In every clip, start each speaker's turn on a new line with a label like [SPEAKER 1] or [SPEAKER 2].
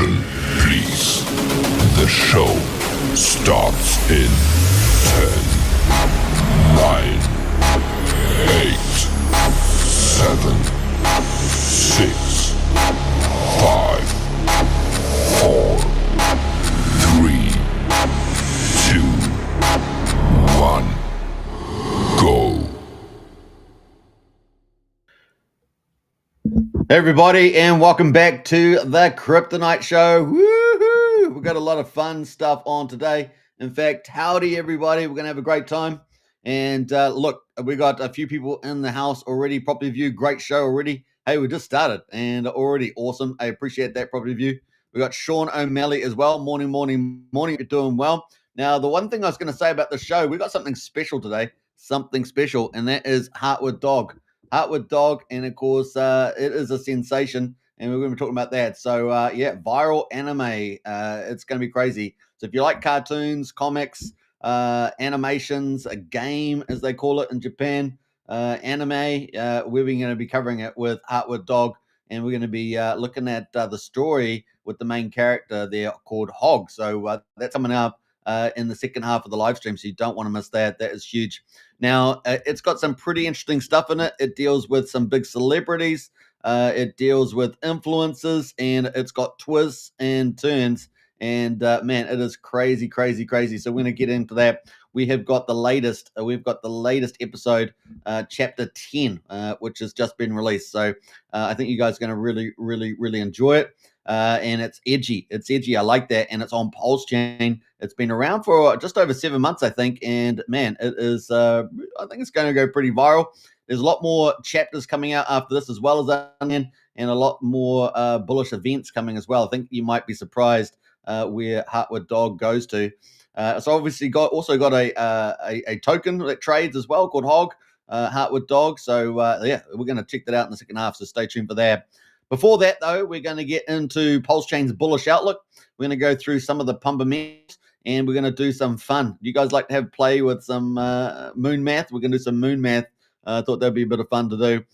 [SPEAKER 1] Attention, please. The show starts in 10, 9, 8, 7, 6, 5, 4, 3, 2, 1, go.
[SPEAKER 2] Hey everybody, and welcome back to the Kryptonite Show. Woohoo! We've got a lot of fun stuff on today. In fact, howdy everybody. We're going to have a great time. And look, we got a few people in the house already. Property View, great show already. Hey, we just started and already awesome. I appreciate that, Property View. We got Sean O'Malley as well. Morning. You're doing well. Now, the one thing I was going to say about the show, we got something special today. Something special, and that is HeartWifDog. HeartWifDog, and of course, it is a sensation, and we're going to be talking about that. So, yeah, viral anime. It's going to be crazy. So, if you like cartoons, comics, animations, a game, as they call it in Japan, anime, we're going to be covering it with HeartWifDog, and we're going to be looking at the story with the main character there called Hog. So, that's coming up in the second half of the live stream, so you don't want to miss that. That is huge. Now, it's got some pretty interesting stuff in it. It deals with some big celebrities. It deals with influencers, and it's got twists and turns. And man, it is crazy. So we're going to get into that. We have got the latest. We've got the latest episode, chapter 10, which has just been released. So I think you guys are going to really enjoy it. And it's edgy. I like that. And it's on PulseChain. It's been around for just over 7 months, I think. And man, it is, I think it's going to go pretty viral. There's a lot more chapters coming out after this, as well as Onion, and a lot more bullish events coming as well. I think you might be surprised where HeartWifDog goes to. So obviously also got a token that trades as well called Hog, HeartWifDog. So yeah, we're going to check that out in the second half. So stay tuned for that. Before that, though, we're going to get into PulseChain's bullish outlook. We're going to go through some of the fundamentals, and we're going to do some fun. You guys like to have play with some moon math? We're going to do some moon math. I thought that'd be a bit of fun to do.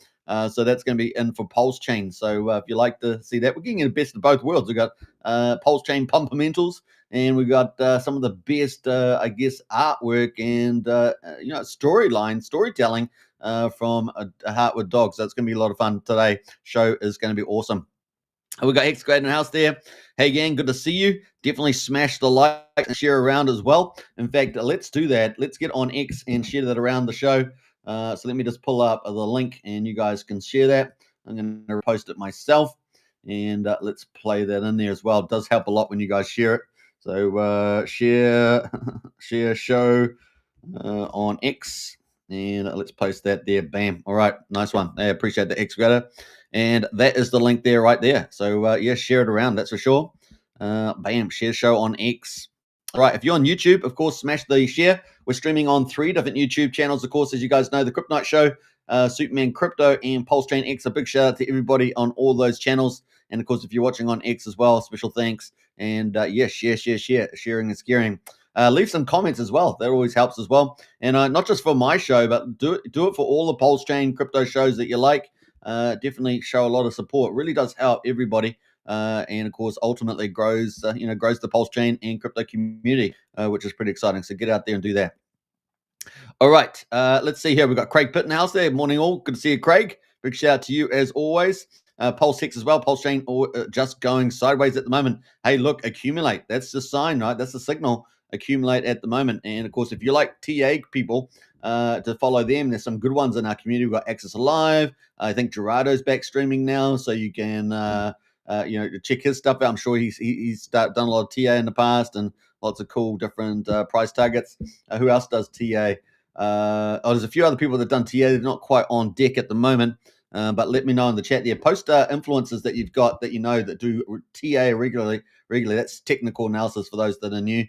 [SPEAKER 2] So that's going to be in for PulseChain. So if you like to see that, we're getting the best of both worlds. We've got PulseChain pumpamentals, and we've got some of the best, I guess, artwork and storytelling from a HeartWifDog. So it's going to be a lot of fun today. Show is going to be awesome. We got X-Grade in the house there. Hey, gang, good to see you. Definitely smash the like and share around as well. In fact, let's do that. Let's get on X and share that around the show. So let me just pull up the link, and you guys can share that. I'm going to post it myself, and let's play that in there as well. It does help a lot when you guys share it. So share show on X. And let's post that there. Bam. All right. Nice one. I appreciate the X-Grader. And that is the link there right there. So, yeah, share it around. That's for sure. Bam. Share show on X. All right. If you're on YouTube, of course, smash the share. We're streaming on 3 different YouTube channels. Of course, as you guys know, the Kryptonite Show, Superman Crypto, and PulseChain X. A big shout out to everybody on all those channels. And, of course, if you're watching on X as well, special thanks. And, yeah, share. Sharing and scaring. Leave some comments as well. That always helps as well. And not just for my show, but do it for all the PulseChain crypto shows that you like. Definitely show a lot of support. It really does help everybody. And of course, ultimately grows the PulseChain and crypto community, which is pretty exciting. So get out there and do that. All right. Let's see here. We've got Craig Pitt in the house there. Morning all. Good to see you, Craig. Big shout out to you as always. Pulse X as well. PulseChain just going sideways at the moment. Hey, look, accumulate. That's the sign, right? That's the signal. Accumulate at the moment. And of course, if you like TA people to follow them, there's some good ones in our community. We've got Access Alive. I think Gerardo's back streaming now, so you can check his stuff out. I'm sure he's done a lot of TA in the past and lots of cool different price targets. Who else does TA? There's a few other people that have done TA. They're not quite on deck at the moment. But let me know in the chat there. Post influencers that you've got that you know that do TA regularly. That's technical analysis for those that are new.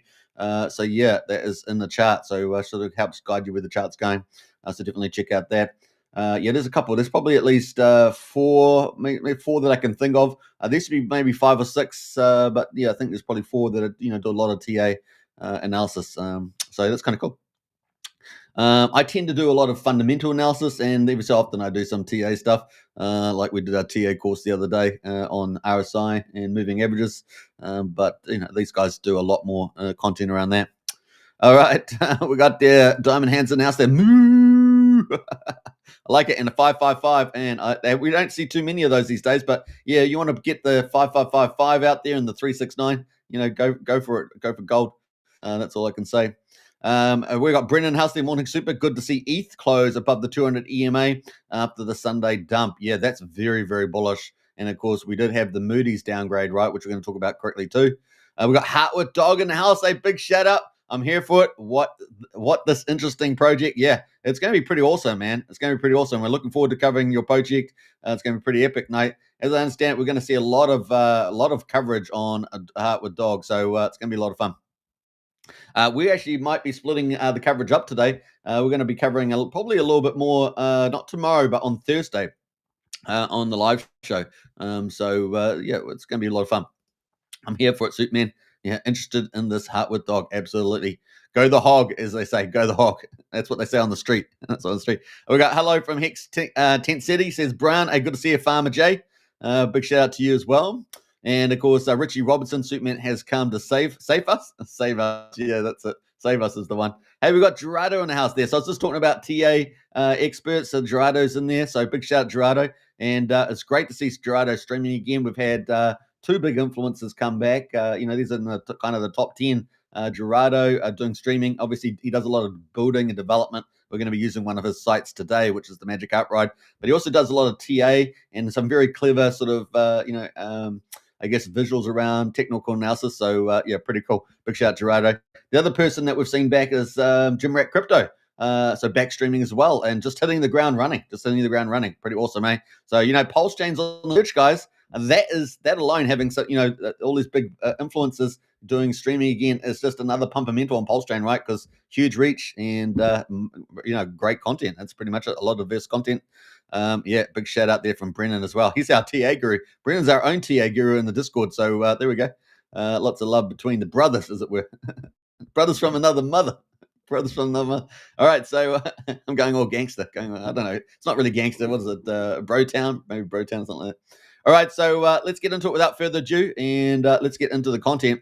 [SPEAKER 2] So yeah, that is in the chart. So sort of helps guide you where the chart's going. So definitely check out that. Yeah, there's a couple. There's probably at least 4, maybe 4 that I can think of. There used to be maybe 5 or 6, but yeah, I think there's probably 4 that do a lot of TA analysis. So that's kind of cool. I tend to do a lot of fundamental analysis, and every so often I do some TA stuff, like we did our TA course the other day on RSI and moving averages. But these guys do a lot more content around that. All right, we got the Diamond Hands announced their moo. I like it, and a 555, and we don't see too many of those these days. But yeah, you want to get the 5555 out there and the 369. Go for it, go for gold. That's all I can say. We got Brennan House there, morning super. Good to see ETH close above the 200 EMA after the Sunday dump. Yeah, that's very, very bullish. And of course, we did have the Moody's downgrade, right, which we're going to talk about quickly too. We got HeartWifDog in the house. A big shout out. I'm here for it. What this interesting project? Yeah, it's going to be pretty awesome, man. It's going to be pretty awesome. We're looking forward to covering your project. It's going to be pretty epic, Nate. As I understand it, we're going to see a lot of coverage on HeartWifDog, so it's going to be a lot of fun. We actually might be splitting the coverage up today. We're going to be covering probably a little bit more, not tomorrow, but on Thursday on the live show. Yeah, it's going to be a lot of fun. I'm here for it, Suit Man. Yeah, interested in this HeartWifDog. Absolutely. Go the hog, as they say. Go the hog. That's what they say on the street. That's on the street. We got hello from Hex Tent City. Says, Brown, good to see you, Farmer J. Big shout out to you as well. And, of course, Richie Robertson, Superman, has come to save us. Save us. Yeah, that's it. Save us is the one. Hey, we got Gerardo in the house there. So I was just talking about TA experts. So Gerardo's in there. So big shout out, Gerardo. And it's great to see Gerardo streaming again. We've had two big influencers come back. These are in the kind of the top 10. Gerardo doing streaming. Obviously, he does a lot of building and development. We're going to be using one of his sites today, which is the Magic Art Ride. But he also does a lot of TA and some very clever sort of, visuals around technical analysis. So, pretty cool. Big shout out, Gerardo. The other person that we've seen back is Jim Rat Crypto. So back streaming as well and just hitting the ground running. Pretty awesome, eh? So, PulseChain's on the search, guys. That alone, having all these big influencers doing streaming again is just another pumpamental on PulseChain, right? Because huge reach and great content. That's pretty much a lot of diverse content. Big shout out there from Brennan as well. He's our TA guru. Brennan's our own TA guru in the Discord. So there we go. Lots of love between the brothers, as it were. Brothers from another mother. All right, so I'm going all gangster. I don't know. It's not really gangster. What is it? Brotown? Maybe Brotown, something like that. All right, so let's get into it without further ado, and let's get into the content.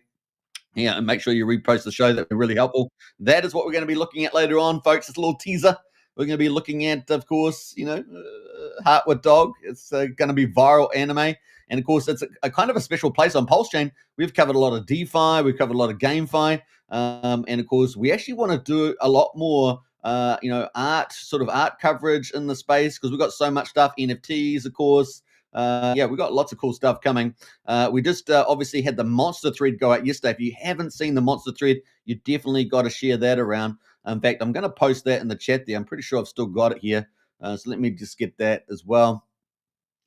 [SPEAKER 2] Yeah, and make sure you repost the show. That would be really helpful. That is what we're going to be looking at later on, folks. It's a little teaser. We're going to be looking at, of course, HeartWifDog. It's going to be viral anime. And, of course, it's a kind of a special place on PulseChain. We've covered a lot of DeFi. We've covered a lot of GameFi. And, of course, we actually want to do a lot more, art coverage in the space because we've got so much stuff, NFTs, of course. We got lots of cool stuff coming. We just obviously had the monster thread go out yesterday. If you haven't seen the monster thread, you definitely got to share that around. In fact, I'm going to post that in the chat there. I'm pretty sure I've still got it here. So let me just get that as well.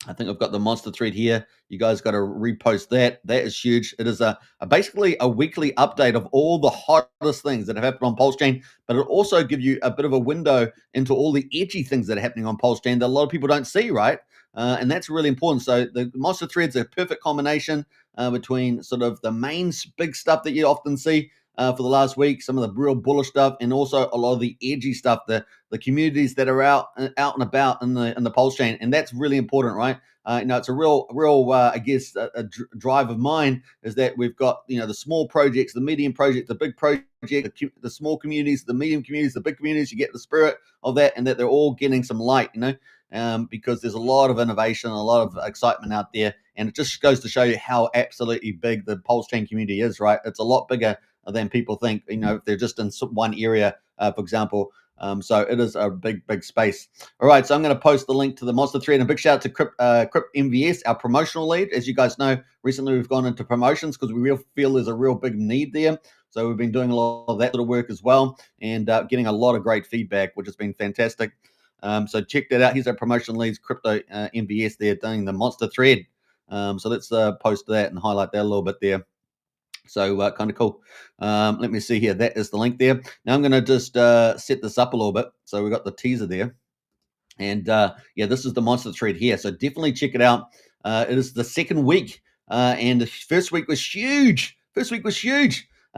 [SPEAKER 2] I think I've got the monster thread here. You guys got to repost that. That is huge. It is basically a weekly update of all the hottest things that have happened on PulseChain, but it'll also give you a bit of a window into all the edgy things that are happening on PulseChain that a lot of people don't see, right? And that's really important. So the monster thread's a perfect combination between sort of the main big stuff that you often see for the last week, some of the real bullish stuff, and also a lot of the edgy stuff, the communities that are out and about in the PulseChain, and that's really important, right? It's a real a drive of mine is that we've got the small projects, the medium projects, the big project, the small communities, the medium communities, the big communities. You get the spirit of that, and that they're all getting some light, because there's a lot of innovation, a lot of excitement out there, and it just goes to show you how absolutely big the PulseChain community is, right? It's a lot bigger than people think, if they're just in one area, for example. So it is a big, big space. All right, so I'm going to post the link to the monster thread. And a big shout out to Crypt MVS, our promotional lead. As you guys know, recently we've gone into promotions because we feel there's a real big need there. So we've been doing a lot of that sort of work as well and getting a lot of great feedback, which has been fantastic. So check that out. Here's our promotion leads, Crypto MVS there doing the monster thread. So let's post that and highlight that a little bit there. So kind of cool. Let me see here. That is the link there. Now I'm going to just set this up a little bit. So we've got the teaser there. And this is the monster thread here. So definitely check it out. It is the second week. And the first week was huge.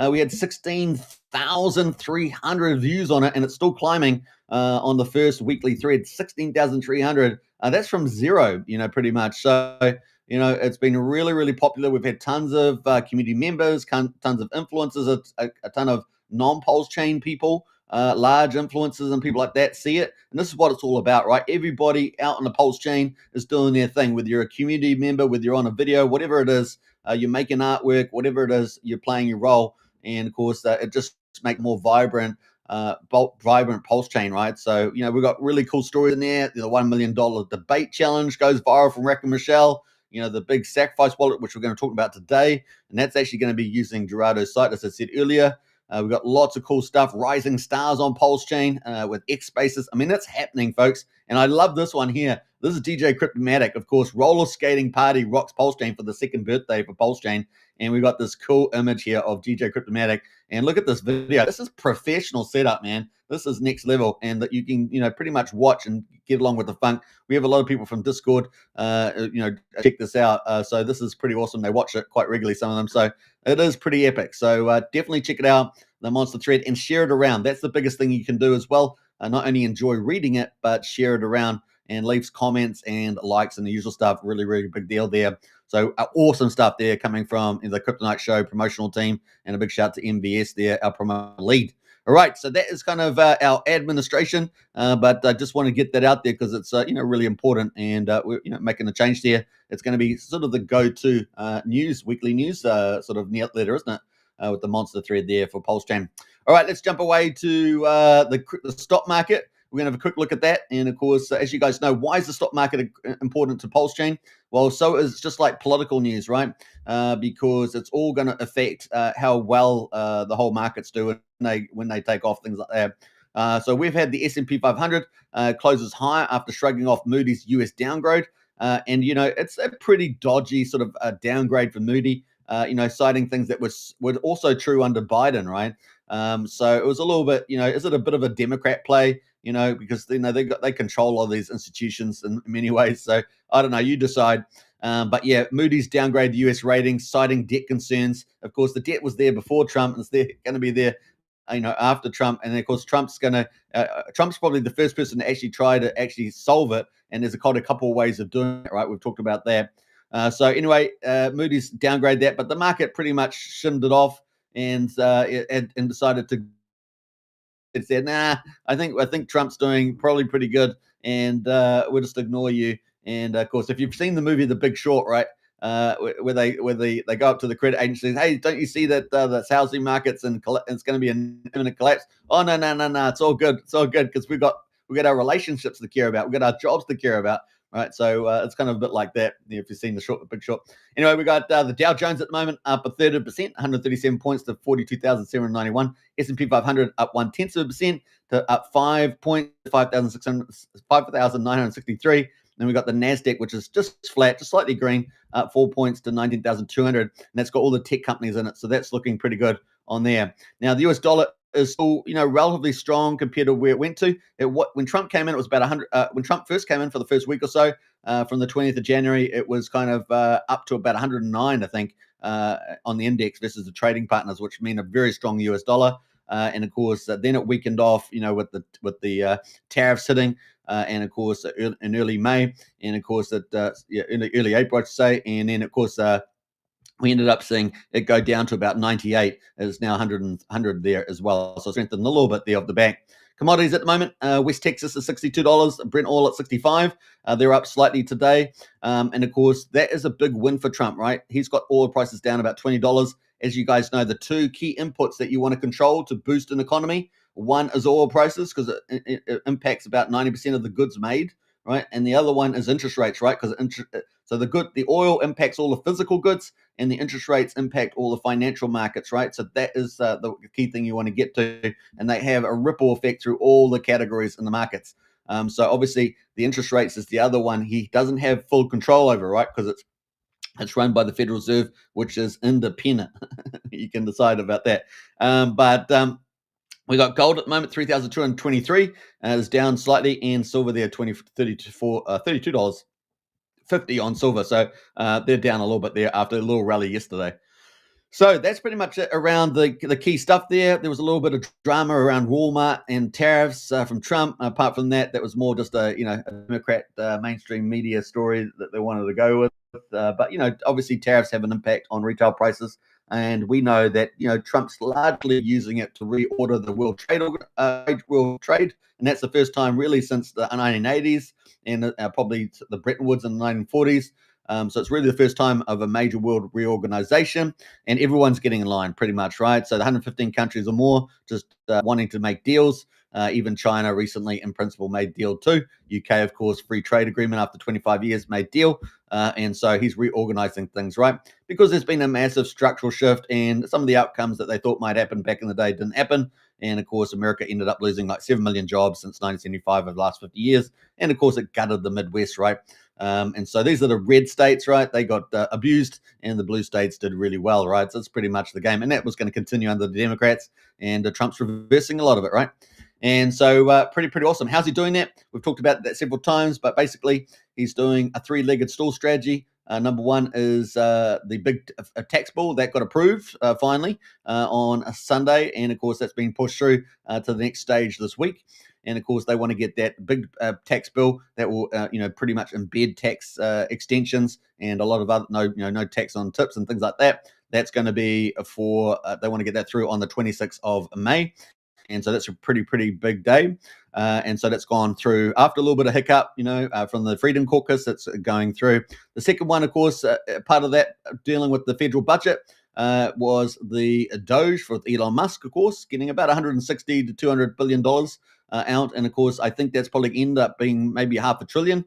[SPEAKER 2] We had 16,300 views on it, and it's still climbing on the first weekly thread. 16,300. That's from zero, pretty much. So, it's been really, really popular. We've had tons of community members, tons of influencers, a ton of non-Pulse Chain people, large influencers and people like that see it. And this is what it's all about, right? Everybody out on the Pulse Chain is doing their thing, whether you're a community member, whether you're on a video, whatever it is, you're making artwork, whatever it is, you're playing your role. And of course, it just make more vibrant Pulse Chain, right? So, we've got really cool stories in there. The $1 million debate challenge goes viral from Rick and Michelle. The big sacrifice wallet, which we're going to talk about today. And that's actually going to be using Gerardo's site, as I said earlier. We've got lots of cool stuff. Rising stars on Pulse Chain with X Spaces. I mean, that's happening, folks. And I love this one here. This is DJ Cryptomatic. Of course, roller skating party rocks Pulse Chain for the second birthday for Pulse Chain. And we've got this cool image here of DJ Cryptomatic. And look at this video. This is professional setup, man. This is next level. And that you can, pretty much watch and get along with the funk. We have a lot of people from Discord, check this out. So this is pretty awesome. They watch it quite regularly, some of them. So it is pretty epic. So definitely check it out, the Monster Thread, and share it around. That's the biggest thing you can do as well. Not only enjoy reading it, but share it around and leaves comments and likes and the usual stuff. Really, really big deal there. So awesome stuff there coming from the Kryptonite Show promotional team, and a big shout to MVS there, our promoter lead. All right, so that is kind of our administration, but I just want to get that out there because it's really important, and we're making a change there. It's going to be sort of the go-to weekly news sort of newsletter, isn't it? With the Monster Thread there for Pulse Chain. All right, let's jump away to the stock market. We're going to have a quick look at that. And of course, as you guys know, why is the stock market important to Pulse Chain? Well, so it's just like political news, right? Because it's all going to affect how well the whole markets do when they take off, things like that. So we've had the S&P 500 closes higher after shrugging off Moody's US downgrade. And, it's a pretty dodgy sort of downgrade for Moody, citing things that were also true under Biden, right? So it was a little bit, is it a bit of a Democrat play? Because they control all these institutions in many ways. So I don't know, you decide. But yeah, Moody's downgraded the US ratings, citing debt concerns. Of course, the debt was there before Trump, and it's going to be there, after Trump. And of course, Trump's probably the first person to actually try to actually solve it. And there's a couple of ways of doing it, right? We've talked about that. So anyway, Moody's downgraded that, but the market pretty much shimmed it off and decided to. It said, nah, I think Trump's doing probably pretty good, and we'll just ignore you. And of course, if you've seen the movie The Big Short, right, where they go up to the credit agency and say, hey, don't you see that that's housing markets and it's going to be an imminent collapse? Oh no, it's all good, because we got our relationships to care about, we got our jobs to care about. Right, so it's kind of a bit like that if you've seen the Big Short. Anyway, we got the Dow Jones at the moment up 1/3%, 137 points to 42,791. S&P 500 up 0.1% to up 5 points, 5,963. Then we got the Nasdaq, which is just flat, just slightly green, up 4 points to 19,200, and that's got all the tech companies in it. So that's looking pretty good on there. Now the US dollar is still, relatively strong compared to where it went to. When Trump came in, it was about 100. When Trump first came in for the first week or so, from the 20th of January, it was kind of up to about 109, I think, on the index versus the trading partners, which mean a very strong US dollar. And of course, then it weakened off, with the tariffs hitting, and of course, in early May, and of course, in early April, I should say, and then of course. We ended up seeing it go down to about 98. It's now 100 there as well. So strengthened a little bit there off the back. Commodities at the moment, West Texas is $62, Brent oil at 65. They're up slightly today. And of course, that is a big win for Trump, right? He's got oil prices down about $20. As you guys know, the two key inputs that you want to control to boost an economy, one is oil prices, because it impacts about 90% of the goods made, right? And the other one is interest rates, right? Because the oil impacts all the physical goods, and the interest rates impact all the financial markets, right? So that is the key thing you want to get to, and they have a ripple effect through all the categories in the markets. So obviously the interest rates is the other one he doesn't have full control over, right? Because it's run by the Federal Reserve, which is independent. You can decide about that. But we got gold at the moment, 3,223. It's down slightly, and silver there, $32.50 on silver. So they're down a little bit there after a little rally yesterday. So that's pretty much it around the key stuff there. There was a little bit of drama around Walmart and tariffs from Trump. Apart from that, that was more just a Democrat mainstream media story that they wanted to go with. But obviously tariffs have an impact on retail prices, and we know that Trump's largely using it to reorder the world trade, and that's the first time really since the 1980s and probably the Bretton Woods in the 1940s. So it's really the first time of a major world reorganization, and everyone's getting in line pretty much, right? So the 115 countries or more just wanting to make deals. Even China recently, in principle, made deal too. UK, of course, free trade agreement after 25 years made deal. And so he's reorganizing things, right? Because there's been a massive structural shift, and some of the outcomes that they thought might happen back in the day didn't happen. And of course, America ended up losing like 7 million jobs since 1975 of the last 50 years. And of course, it gutted the Midwest, right? And so these are the red states, right? They got abused, and the blue states did really well, right? So it's pretty much the game. And that was going to continue under the Democrats, and Trump's reversing a lot of it, right? And so pretty awesome. How's he doing that? We've talked about that several times, but basically he's doing a three-legged stool strategy. Number one is the big tax bill that got approved finally on a Sunday. And of course, that's been pushed through to the next stage this week. And of course, they want to get that big tax bill that will, pretty much embed tax extensions and a lot of other no tax on tips and things like that. That's going to be for they want to get that through on the 26th of May. And so that's a pretty big day. And so that's gone through after a little bit of hiccup, from the Freedom Caucus. That's going through. The second one, of course, part of that dealing with the federal budget was the Doge for Elon Musk, of course, getting about 160 to $200 billion out. And of course, I think that's probably ended up being maybe $500 billion.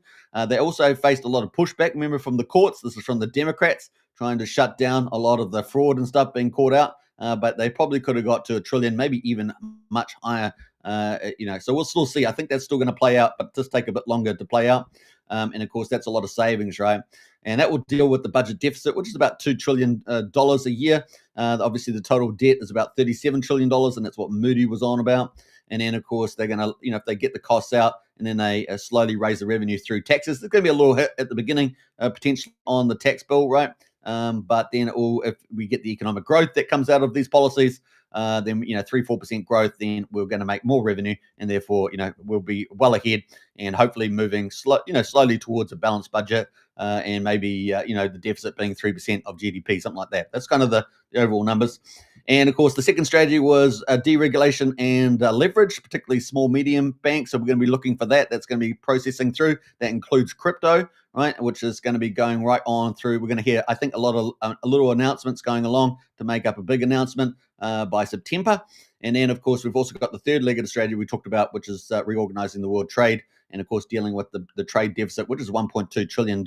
[SPEAKER 2] They also faced a lot of pushback, remember, from the courts. This is from the Democrats trying to shut down a lot of the fraud and stuff being caught out. But they probably could have got to $1 trillion, maybe even much higher. So we'll still see. I think that's still going to play out, but just take a bit longer to play out. And of course, that's a lot of savings, right? And that will deal with the budget deficit, which is about $2 trillion a year. Obviously, the total debt is about $37 trillion, and that's what Moody was on about. And then, of course, they're going to, if they get the costs out and then they slowly raise the revenue through taxes, there's going to be a little hit at the beginning, potentially on the tax bill, right? But then if we get the economic growth that comes out of these policies, then 3-4% growth, then we're going to make more revenue, and therefore we'll be well ahead and hopefully moving slowly towards a balanced budget, and maybe the deficit being 3% of GDP, something like that. That's kind of the overall numbers. And of course, the second strategy was deregulation and leverage, particularly small medium banks. So we're going to be looking for that. That's going to be processing through. That includes crypto, right, which is going to be going right on through. We're going to hear, I think, a lot of little announcements going along to make up a big announcement by September. And then, of course, we've also got the third leg of the strategy we talked about, which is reorganizing the world trade, and of course, dealing with the trade deficit, which is $1.2 trillion.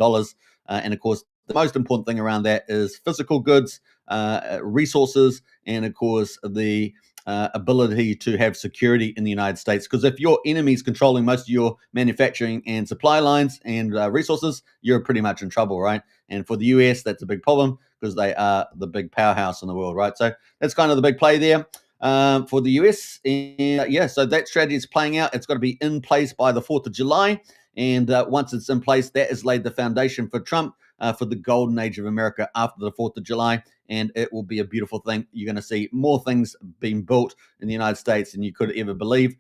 [SPEAKER 2] And of course, the most important thing around that is physical goods, resources, and of course, the ability to have security in the United States. Because if your enemy is controlling most of your manufacturing and supply lines and resources, you're pretty much in trouble, right? And for the US, that's a big problem because they are the big powerhouse in the world, right? So that's kind of the big play there for the US. And so that strategy is playing out. It's got to be in place by the 4th of July. And once it's in place, that has laid the foundation for Trump for the golden age of America after the 4th of July. And it will be a beautiful thing. You're going to see more things being built in the United States than you could ever believe,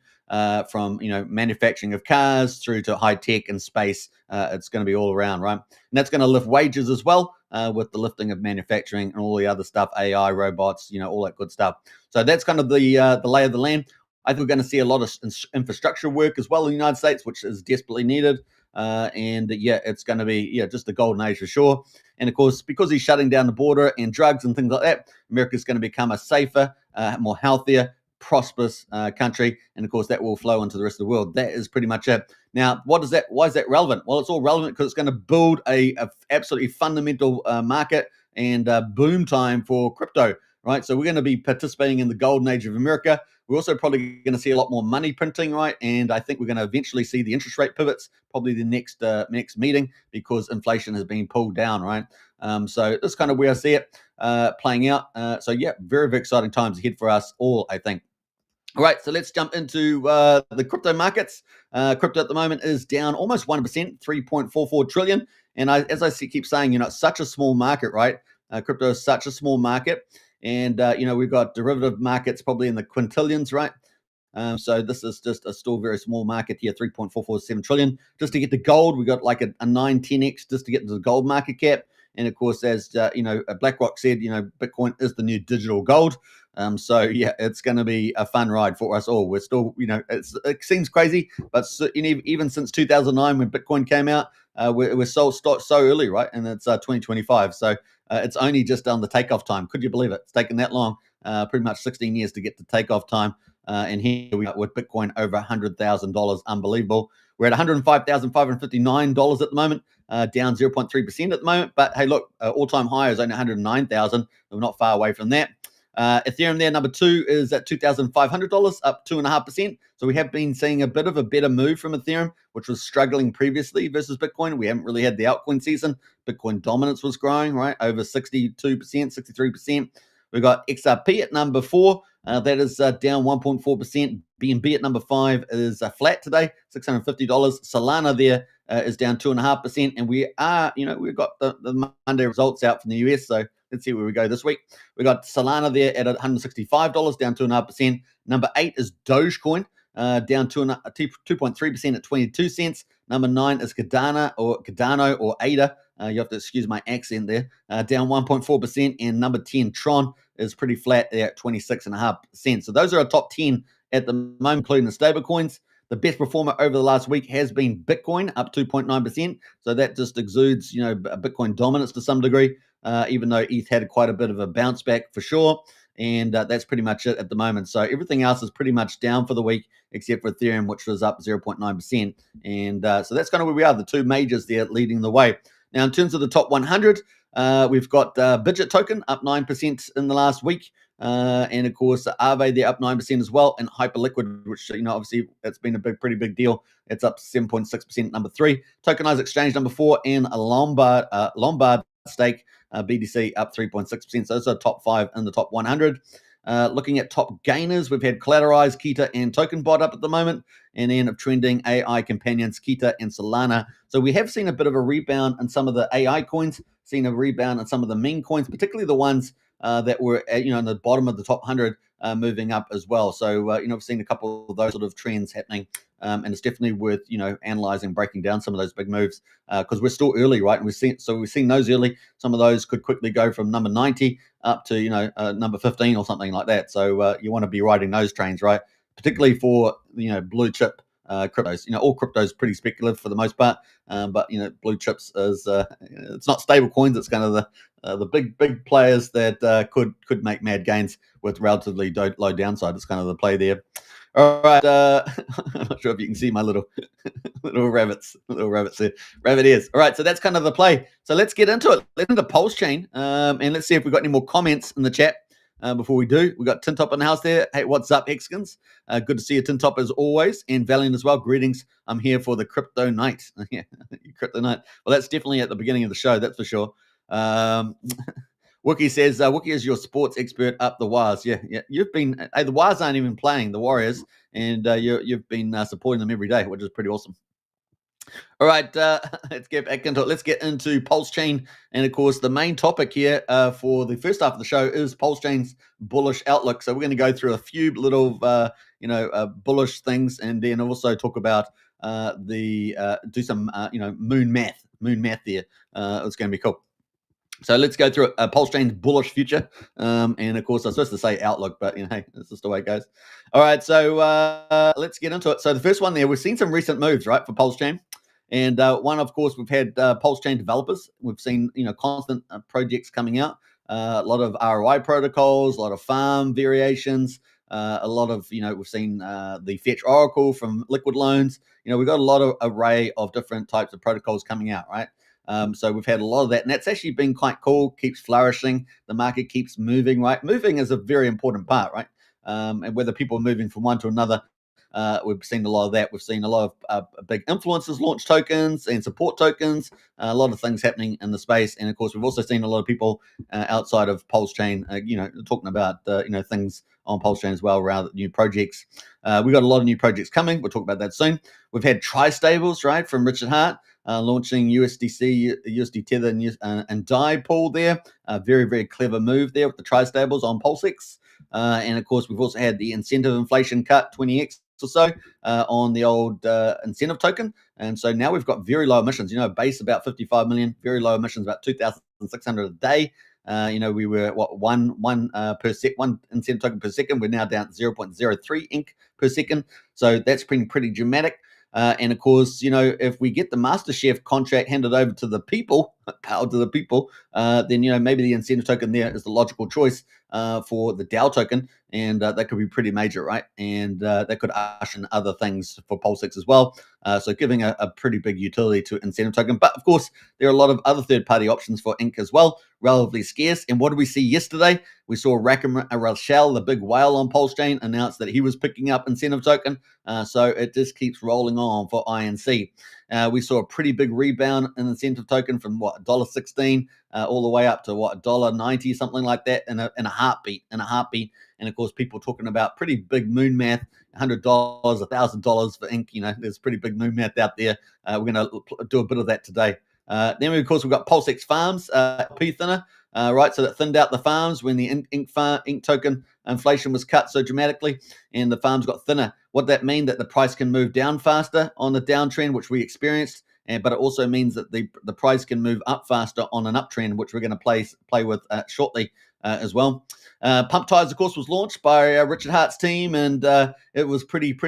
[SPEAKER 2] from manufacturing of cars through to high tech and space. It's going to be all around, right? And that's going to lift wages as well, with the lifting of manufacturing and all the other stuff, AI, robots, all that good stuff. So that's kind of the lay of the land. I think we're going to see a lot of infrastructure work as well in the United States, which is desperately needed. It's going to be just the golden age for sure. And of course, because he's shutting down the border and drugs and things like that, America's going to become a safer, more healthier, prosperous country. And of course, that will flow into the rest of the world. That is pretty much it. Now, why is that relevant? Well, it's all relevant because it's going to build a absolutely fundamental market and boom time for crypto. Right, so we're going to be participating in the golden age of America. We're also probably going to see a lot more money printing, right? And I think we're going to eventually see the interest rate pivots, probably the next meeting, because inflation has been pulled down, right? So that's kind of where I see it playing out. Very, very exciting times ahead for us all, I think. All right, so let's jump into the crypto markets. Crypto at the moment is down almost 1%, 3.44 trillion. And as I keep saying, it's such a small market, right? Crypto is such a small market. And, we've got derivative markets probably in the quintillions, right? So this is just a still very small market here, 3.447 trillion. Just to get to gold, we got like a 9-10x just to get to the gold market cap. And of course, as BlackRock said, Bitcoin is the new digital gold. So yeah, it's going to be a fun ride for us all. We're still, it seems crazy, but even since 2009 when Bitcoin came out, we're so early, right? And it's 2025, so it's only just on the takeoff time. Could you believe it? It's taken that long, pretty much 16 years to get to takeoff time. And here we are with Bitcoin over $100,000. Unbelievable. We're at $105,559 at the moment, down 0.3% at the moment. But hey, look, all-time high is only 109,000. We're not far away from that. Ethereum there, number 2, is at $2,500, up 2.5%. So we have been seeing a bit of a better move from Ethereum, which was struggling previously versus Bitcoin. We haven't really had the altcoin season. Bitcoin dominance was growing, right? Over 62%, 63%. We've got XRP at number 4. That is down 1.4%. BNB at number 5 is flat today, $650. Solana there is down 2.5%. And we are, we've got the Monday results out from the US. So let's see where we go this week. We got Solana there at $165, down 2.5%. Number 8 is Dogecoin, down 2.3% at 22 cents. Number 9 is Cardano or ADA. You have to excuse my accent there. Down 1.4%. And number 10, Tron, is pretty flat there at 26.5%. So those are our top 10 at the moment, including the stable coins. The best performer over the last week has been Bitcoin, up 2.9%. So that just exudes, Bitcoin dominance to some degree, even though ETH had quite a bit of a bounce back for sure. And that's pretty much it at the moment. So everything else is pretty much down for the week, except for Ethereum, which was up 0.9%. And so that's kind of where we are, the two majors there leading the way. Now, in terms of the top 100, we've got Bidget token up 9% in the last week. And of course, Aave, they're up 9% as well. And Hyperliquid, which, obviously it's been a pretty big deal. It's up 7.6% number 3. Tokenized Exchange number 4, and a Lombard stake, BDC up 3.6%. So those are top 5 in the top 100. Looking at top gainers, we've had Collateralize, Kita, and TokenBot up at the moment. And then of trending AI companions, Kita and Solana. So we have seen a bit of a rebound in some of the AI coins, seen a rebound in some of the meme coins, particularly the ones that were, in the bottom of the top 100 moving up as well. So, we've seen a couple of those sort of trends happening. And it's definitely worth, analyzing, breaking down some of those big moves because we're still early, right? And we've seen those early. Some of those could quickly go from number 90 up to, number 15 or something like that. So you want to be riding those trains, right? Particularly for, blue chip cryptos. All cryptos pretty speculative for the most part, but blue chips is it's not stable coins. It's kind of the big players that could make mad gains with relatively low downside. It's kind of the play there. All right, I'm not sure if you can see my little rabbits there, rabbit ears. All right, so that's kind of the play. So let's get into it. Let's into PulseChain, and let's see if we've got any more comments in the chat. Before we do, we got Tintop in the house there. Hey, what's up, Hexkins? Good to see you, Tintop, as always, and Valiant as well. Greetings. I'm here for the crypto night. Yeah, crypto night. Well, that's definitely at the beginning of the show, that's for sure. Wookie says, Wookie is your sports expert up the Wires. Yeah. You've been, the Wires aren't even playing, the Warriors, and you've been supporting them every day, which is pretty awesome. All right, let's get back into it. Let's get into PulseChain. And of course, the main topic here for the first half of the show is PulseChain's bullish outlook. So we're going to go through a few little, bullish things, and then also talk about do some, moon math there. It's going to be cool. So let's go through PulseChain's bullish future. And of course, I'm supposed to say outlook, but hey, that's just the way it goes. All right, so let's get into it. So the first one there, we've seen some recent moves, right, for PulseChain. And one, of course, we've had PulseChain developers. We've seen, constant projects coming out. A lot of ROI protocols, a lot of farm variations, a lot of, we've seen the Fetch Oracle from Liquid Loans. We've got a lot of array of different types of protocols coming out, right? So we've had a lot of that, and that's actually been quite cool, keeps flourishing. The market keeps moving, right? Moving is a very important part, right? And whether people are moving from one to another, we've seen a lot of that. We've seen a lot of big influencers launch tokens and support tokens, a lot of things happening in the space. And of course, we've also seen a lot of people outside of PulseChain, talking about, things on PulseChain as well around new projects. We've got a lot of new projects coming. We'll talk about that soon. We've had tri-stables, right, from Richard Hart. launching USDC, USD Tether, and DAI pool there. Very, very clever move there with the tri-stables on PulseX. And of course, we've also had the incentive inflation cut 20x or so on the old incentive token. And so now we've got very low emissions, base about 55 million, very low emissions, about 2,600 a day. We were one incentive token per second. We're now down to 0.03 ink per second. So that's pretty dramatic. And of course, if we get the Master Chef contract handed over to the people, power to the people, then maybe the incentive token there is the logical choice for the DAO token, and that could be pretty major, right? And that could usher in other things for PulseX as well. So giving a pretty big utility to incentive token. But of course, there are a lot of other third-party options for ink as well, relatively scarce. And what did we see yesterday? We saw Rochelle, the big whale on PulseChain, announce that he was picking up incentive token. So it just keeps rolling on for INC. We saw a pretty big rebound in incentive token from $1.16 all the way up to $1.90, something like that, in a heartbeat. And of course, people talking about pretty big moon math, $100, $1,000 for ink. There's pretty big moon math out there. We're going to do a bit of that today. Then, of course, we've got PulseX Farms, P thinner, right? So that thinned out the farms when the ink token inflation was cut so dramatically, and the farms got thinner. What that mean? That the price can move down faster on the downtrend, which we experienced, but it also means that the price can move up faster on an uptrend, which we're going to play with shortly as well. Pump Ties, of course, was launched by Richard Hart's team, and it was pretty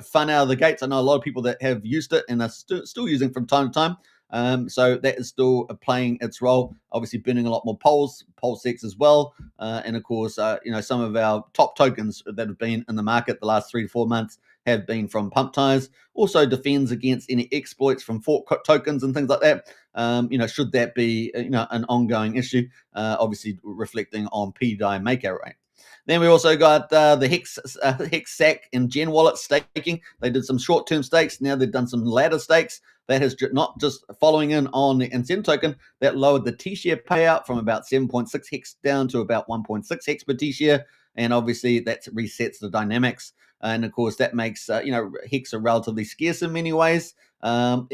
[SPEAKER 2] fun out of the gates. I know a lot of people that have used it and are still using from time to time. So that is still playing its role, obviously burning a lot more PulseX as well. And of course, some of our top tokens that have been in the market the last 3 to 4 months have been from Pump Ties. Also defends against any exploits from fork tokens and things like that. Should that be an ongoing issue, obviously reflecting on PDI makeout rate. Then we also got the Hex SAC and Gen Wallet staking. They did some short-term stakes. Now they've done some ladder stakes. That has not just following in on the incentive token, that lowered the T-share payout from about 7.6 Hex down to about 1.6 Hex per T-share. And obviously that resets the dynamics. And of course, that makes Hex are relatively scarce in many ways. And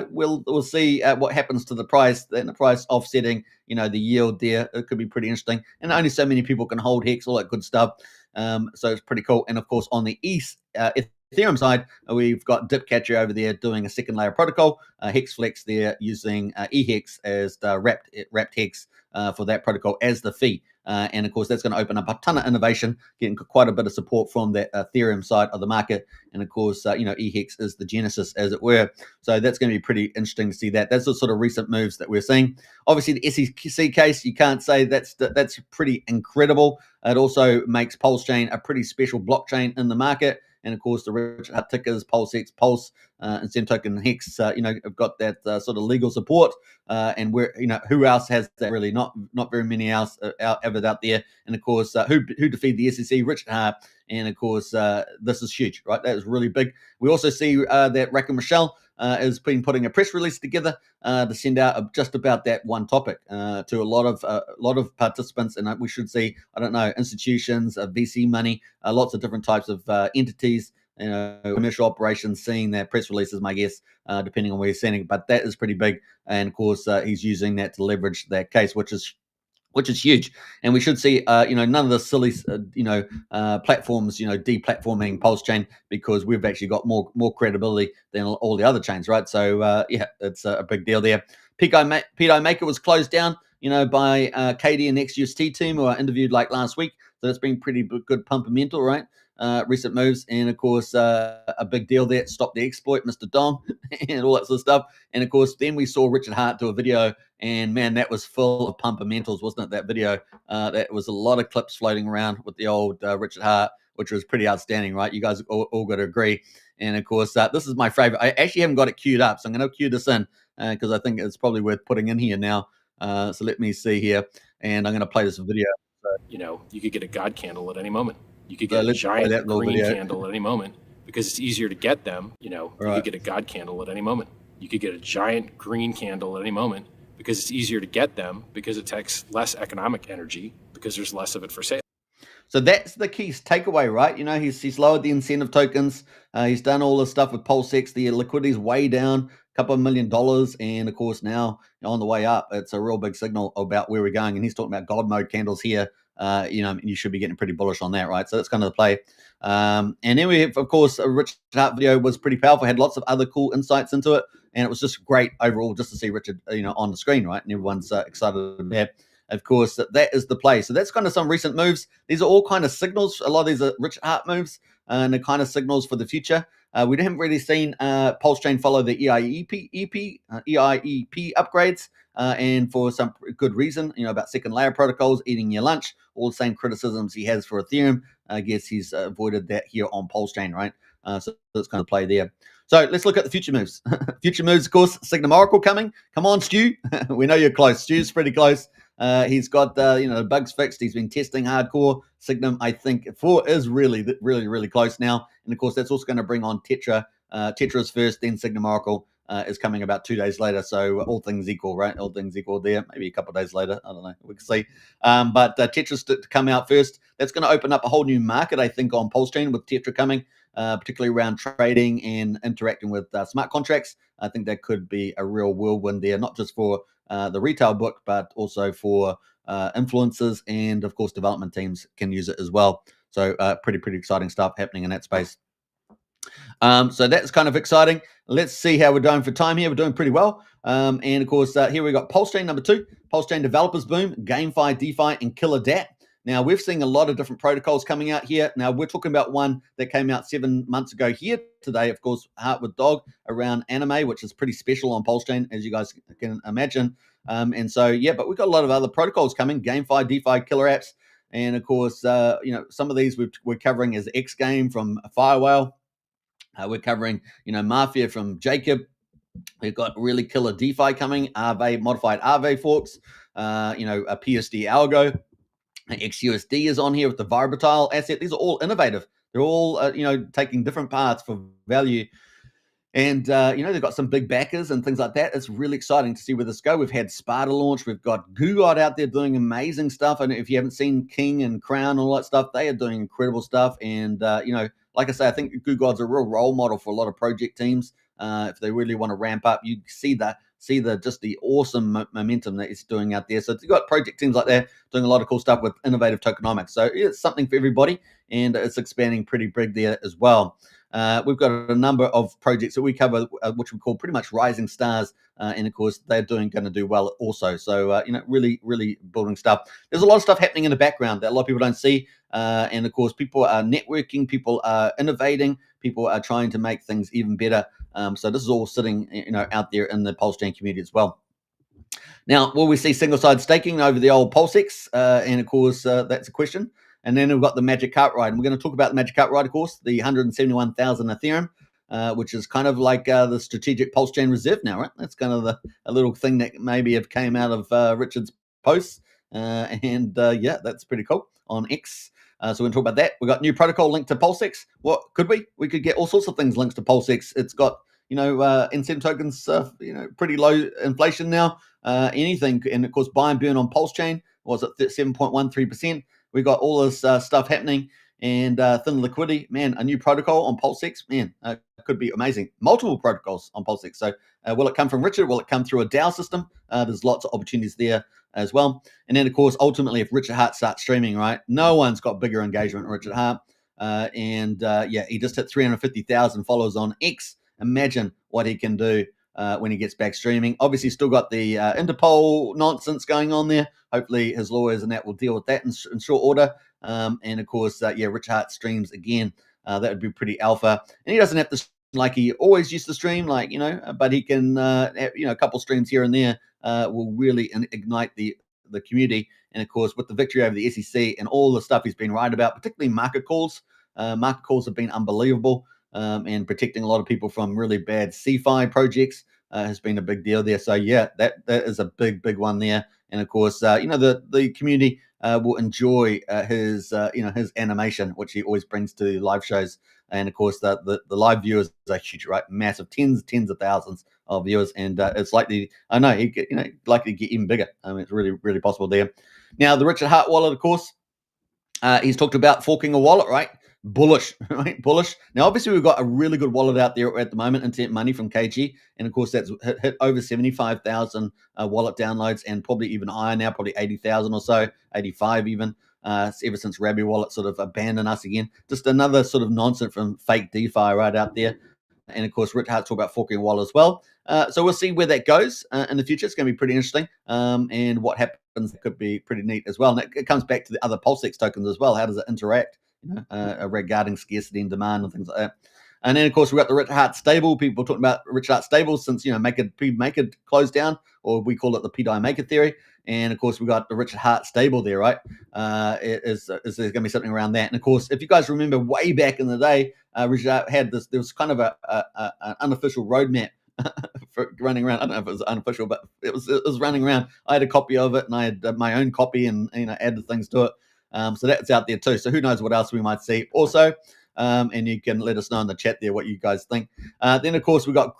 [SPEAKER 2] we'll see what happens to the price. Then the price offsetting, the yield there. It could be pretty interesting. And only so many people can hold Hex, all that good stuff. So it's pretty cool. And of course, on the Ethereum side, we've got Dipcatcher over there doing a second layer protocol. Hexflex there using eHex as the wrapped Hex for that protocol as the fee. And of course, that's going to open up a ton of innovation, getting quite a bit of support from that Ethereum side of the market. And of course, eHex is the genesis, as it were. So that's going to be pretty interesting to see that. That's the sort of recent moves that we're seeing. Obviously, the SEC case, you can't say that's pretty incredible. It also makes PulseChain a pretty special blockchain in the market. And of course, the Richard Hart tickers, PulseX, Pulse, incentive token Hex, have got that sort of legal support. And who else has that? Really, not very many else out there. And of course, who defeated the SEC? Richard Hart. And of course, this is huge, right? That is really big. We also see that Rack and Michelle has been putting a press release together to send out just about that one topic to a lot of participants, and we should see, institutions, VC money, lots of different types of entities, commercial operations seeing their press releases, my guess, depending on where you're sending. But that is pretty big, and of course, he's using that to leverage that case, which is huge. And we should see, none of the silly, platforms, deplatforming PulseChain, because we've actually got more credibility than all the other chains, right? So, it's a big deal there. PDI Maker was closed down, by Katie and XUST team, who I interviewed like last week. So it's been pretty good pumpamental, right? Recent moves, and of course, a big deal there. Stop the exploit, Mr. Dom, and all that sort of stuff. And of course, then we saw Richard Hart do a video, and man, that was full of pumpamentals, wasn't it? That video, that was a lot of clips floating around with the old Richard Hart, which was pretty outstanding, right? You guys all got to agree. And of course, this is my favorite. I actually haven't got it queued up, so I'm going to cue this in because I think it's probably worth putting in here now. So let me see here, and I'm going to play this video.
[SPEAKER 3] You could get a God candle at any moment. You could get a giant green candle at any moment because it's easier to get them. You could get a God candle at any moment. You could get a giant green candle at any moment because it's easier to get them because it takes less economic energy because there's less of it for sale.
[SPEAKER 2] So that's the key takeaway, right? He's lowered the incentive tokens. He's done all this stuff with PulseX. The liquidity is way down, a couple of $1 million. And of course, now on the way up, it's a real big signal about where we're going. And he's talking about God mode candles here. You should be getting pretty bullish on that, right? So that's kind of the play. And then we have, of course, a Richard Hart video was pretty powerful. Had lots of other cool insights into it. And it was just great overall just to see Richard, on the screen, right? And everyone's excited there. Of course, that is the play. So that's kind of some recent moves. These are all kind of signals. A lot of these are Richard Hart moves, and they're kind of signals for the future. We haven't really seen PulseChain follow the EIEP upgrades, and for some good reason, about second layer protocols, eating your lunch, all the same criticisms he has for Ethereum. I guess he's avoided that here on PulseChain, right? So that's kind of play there. So let's look at the future moves. Future moves, of course, Signum Oracle coming. Come on, Stu. We know you're close. Stu's pretty close. He's got the bugs fixed. He's been testing hardcore. Signum, I think, 4 is really, really, really close now. And of course, that's also going to bring on Tetra. Tetra's first, then Signum Oracle is coming about 2 days later. So all things equal, right? All things equal there. Maybe a couple of days later. I don't know. We can see. But Tetra's to come out first. That's going to open up a whole new market, I think, on PulseChain with Tetra coming, particularly around trading and interacting with smart contracts. I think that could be a real whirlwind there, not just for the retail book, but also for influencers, and of course development teams can use it as well. So pretty exciting stuff happening in that space. So that's kind of exciting. Let's see how we're doing for time here. We're doing pretty well. And of course, here we got PulseChain number 2, PulseChain developers boom, GameFi, DeFi, and Killer DApp. Now, we've seen a lot of different protocols coming out here. Now, we're talking about one that came out 7 months ago here today, of course, HeartWifDog around anime, which is pretty special on PulseChain, as you guys can imagine. And so, yeah, but we've got a lot of other protocols coming, GameFi, DeFi, killer apps. And, of course, some of these we're covering as X Game from Firewhale. We're covering, Mafia from Jacob. We've got really killer DeFi coming, Aave, modified Aave forks, a PUSD ALGO. XUSD is on here with the Vibratile asset. These are all innovative. They're all, taking different paths for value. And, they've got some big backers and things like that. It's really exciting to see where this go. We've had Sparta launch. We've got Gugot out there doing amazing stuff. And if you haven't seen King and Crown and all that stuff, they are doing incredible stuff. And, like I say, I think Gugot's a real role model for a lot of project teams. If they really want to ramp up, you see the awesome momentum that it's doing out there. So you've got project teams like that doing a lot of cool stuff with innovative tokenomics. So it's something for everybody, and it's expanding pretty big there as well. We've got a number of projects that we cover, which we call pretty much rising stars. And of course, they're going to do well also. So, really, really building stuff. There's a lot of stuff happening in the background that a lot of people don't see. And of course, people are networking, people are innovating, people are trying to make things even better. So this is all sitting, out there in the PulseChain community as well. Now, will we see single-side staking over the old PulseX? And of course, that's a question. And then we've got the Magic Cart Ride. And we're going to talk about the Magic Cart Ride, of course, the 171,000 Ethereum, which is kind of like the strategic PulseChain reserve now, right? That's kind of a little thing that maybe have came out of Richard's posts. Yeah, that's pretty cool on X. So we're going to talk about that. We've got new protocol linked to PulseX. What could we? We could get all sorts of things linked to PulseX. It's got, incentive tokens, pretty low inflation now. Anything, and of course, buy and burn on PulseChain was at 7.13%. We got all this stuff happening, and thin liquidity. Man, a new protocol on PulseX. Man, could be amazing. Multiple protocols on PulseX. So will it come from Richard? Will it come through a DAO system? There's lots of opportunities there as well. And then, of course, ultimately, if Richard Hart starts streaming, right, no one's got bigger engagement than Richard Hart. He just hit 350,000 followers on X. Imagine what he can do when he gets back streaming. Obviously, still got the Interpol nonsense going on there. Hopefully, his lawyers and that will deal with that in short order. And of course, Richard Hart streams again. That would be pretty alpha. And he doesn't have to like he always used to stream, but he can, have, a couple streams here and there will really ignite the community. And of course, with the victory over the SEC and all the stuff he's been right about, particularly market calls have been unbelievable. And protecting a lot of people from really bad CFI projects has been a big deal there. So yeah, that is a big one there. And of course, the community will enjoy his animation, which he always brings to live shows. And of course, the live viewers are huge, right? Massive, tens of thousands of viewers, and it's likely, likely to get even bigger. It's really, really possible there. Now, the Richard Hart wallet, of course. He's talked about forking a wallet, right? Bullish, right? Bullish. Now, obviously, we've got a really good wallet out there at the moment, Intent Money from KG. And of course, that's hit over 75,000 wallet downloads and probably even higher now, probably 80,000 or so, 85 even, ever since Rabby Wallet sort of abandoned us again. Just another sort of nonsense from fake DeFi right out there. And of course, Rich Hart talked about forking a wallet as well. So we'll see where that goes in the future. It's going to be pretty interesting. And what happens could be pretty neat as well. And it comes back to the other PulseX tokens as well. How does it interact regarding scarcity and demand and things like that? And then, of course, we've got the Rich Hart stable. People talking about Rich Hart stable since, make it close down, or we call it the PDI Maker theory. And of course, we've got the Richard Hart stable there, right? Is there's going to be something around that? And of course, if you guys remember way back in the day, Richard Hart had this. There was kind of an unofficial roadmap for running around. I don't know if it was unofficial, but it was running around. I had a copy of it, and I had my own copy, and added things to it. So that's out there too. So who knows what else we might see also. And you can let us know in the chat there what you guys think. Then, of course, we've got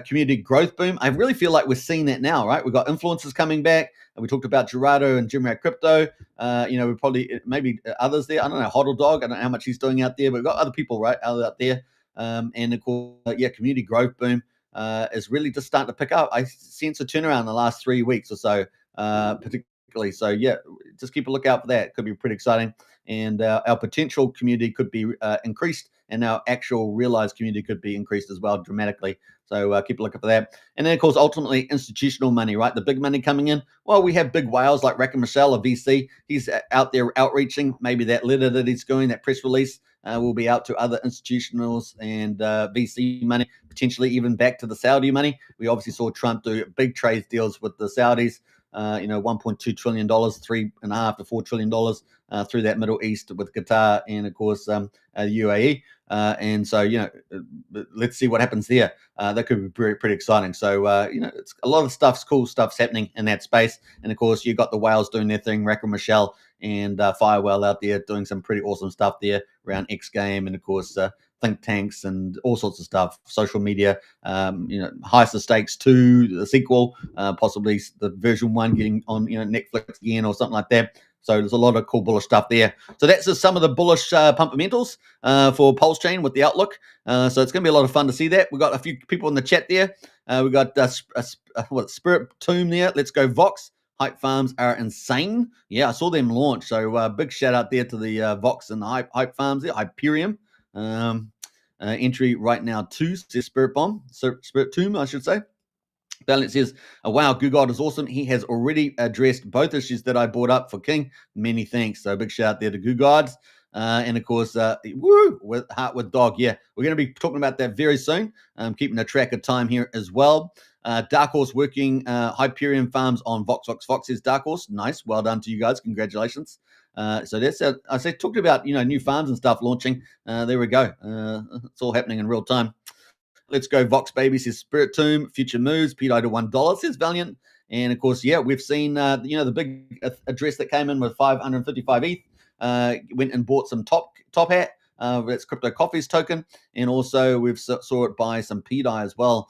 [SPEAKER 2] community growth boom. I really feel like we're seeing that now, right? We've got influencers coming back. We talked about Gerardo and Jim Rat Crypto. We probably, maybe others there. I don't know, HODL Dog. I don't know how much he's doing out there, but we've got other people, right, out there. And, of course, community growth boom is really just starting to pick up. I sense a turnaround in the last 3 weeks or so, particularly. So, just keep a lookout for that. It could be pretty exciting. And our potential community could be increased, and our actual realized community could be increased as well dramatically. So keep a lookout for that. And then, of course, ultimately, institutional money, right? The big money coming in. Well, we have big whales like Rack and Michelle, a VC. He's out there outreaching. Maybe that letter that he's going, that press release, will be out to other institutionals and VC money, potentially even back to the Saudi money. We obviously saw Trump do big trade deals with the Saudis. $1.2 trillion, $3.5 to $4 trillion through that Middle East with Qatar and, of course, UAE. And so, let's see what happens there. That could be pretty, pretty exciting. So, it's a lot of cool stuff's happening in that space. And, of course, you got the whales doing their thing, Rack and Michelle and Firewell out there doing some pretty awesome stuff there around X Game and, of course, think tanks and all sorts of stuff, social media, Highest of Stakes 2, the sequel, possibly the version 1 getting on, Netflix again or something like that. So there's a lot of cool bullish stuff there. So that's just some of the bullish pumpamentals for PulseChain with the outlook. So it's going to be a lot of fun to see that. We've got a few people in the chat there. We've got Spirit Tomb there. Let's go Vox. Hype farms are insane. Yeah, I saw them launch. So big shout out there to the Vox and the Hype farms there, Hyperium. Entry right now 2 says Spirit Tomb, I should say. Valiant says, wow, Gugod is awesome. He has already addressed both issues that I brought up for King. Many thanks. So big shout out there to Gugods. And of course, with HeartWifDog. Yeah, we're going to be talking about that very soon. Keeping a track of time here as well. Dark Horse working Hyperion farms on Vox says Dark Horse. Nice. Well done to you guys. Congratulations. So that's I talked about new farms and stuff launching. There we go. It's all happening in real time. Let's go Vox baby says Spirit Tomb. Future moves. PDI to $1 says Valiant. And of course, we've seen the big address that came in with 555 ETH. Went and bought some top hat. That's Crypto Coffee's token, and also we've saw it buy some PDI as well.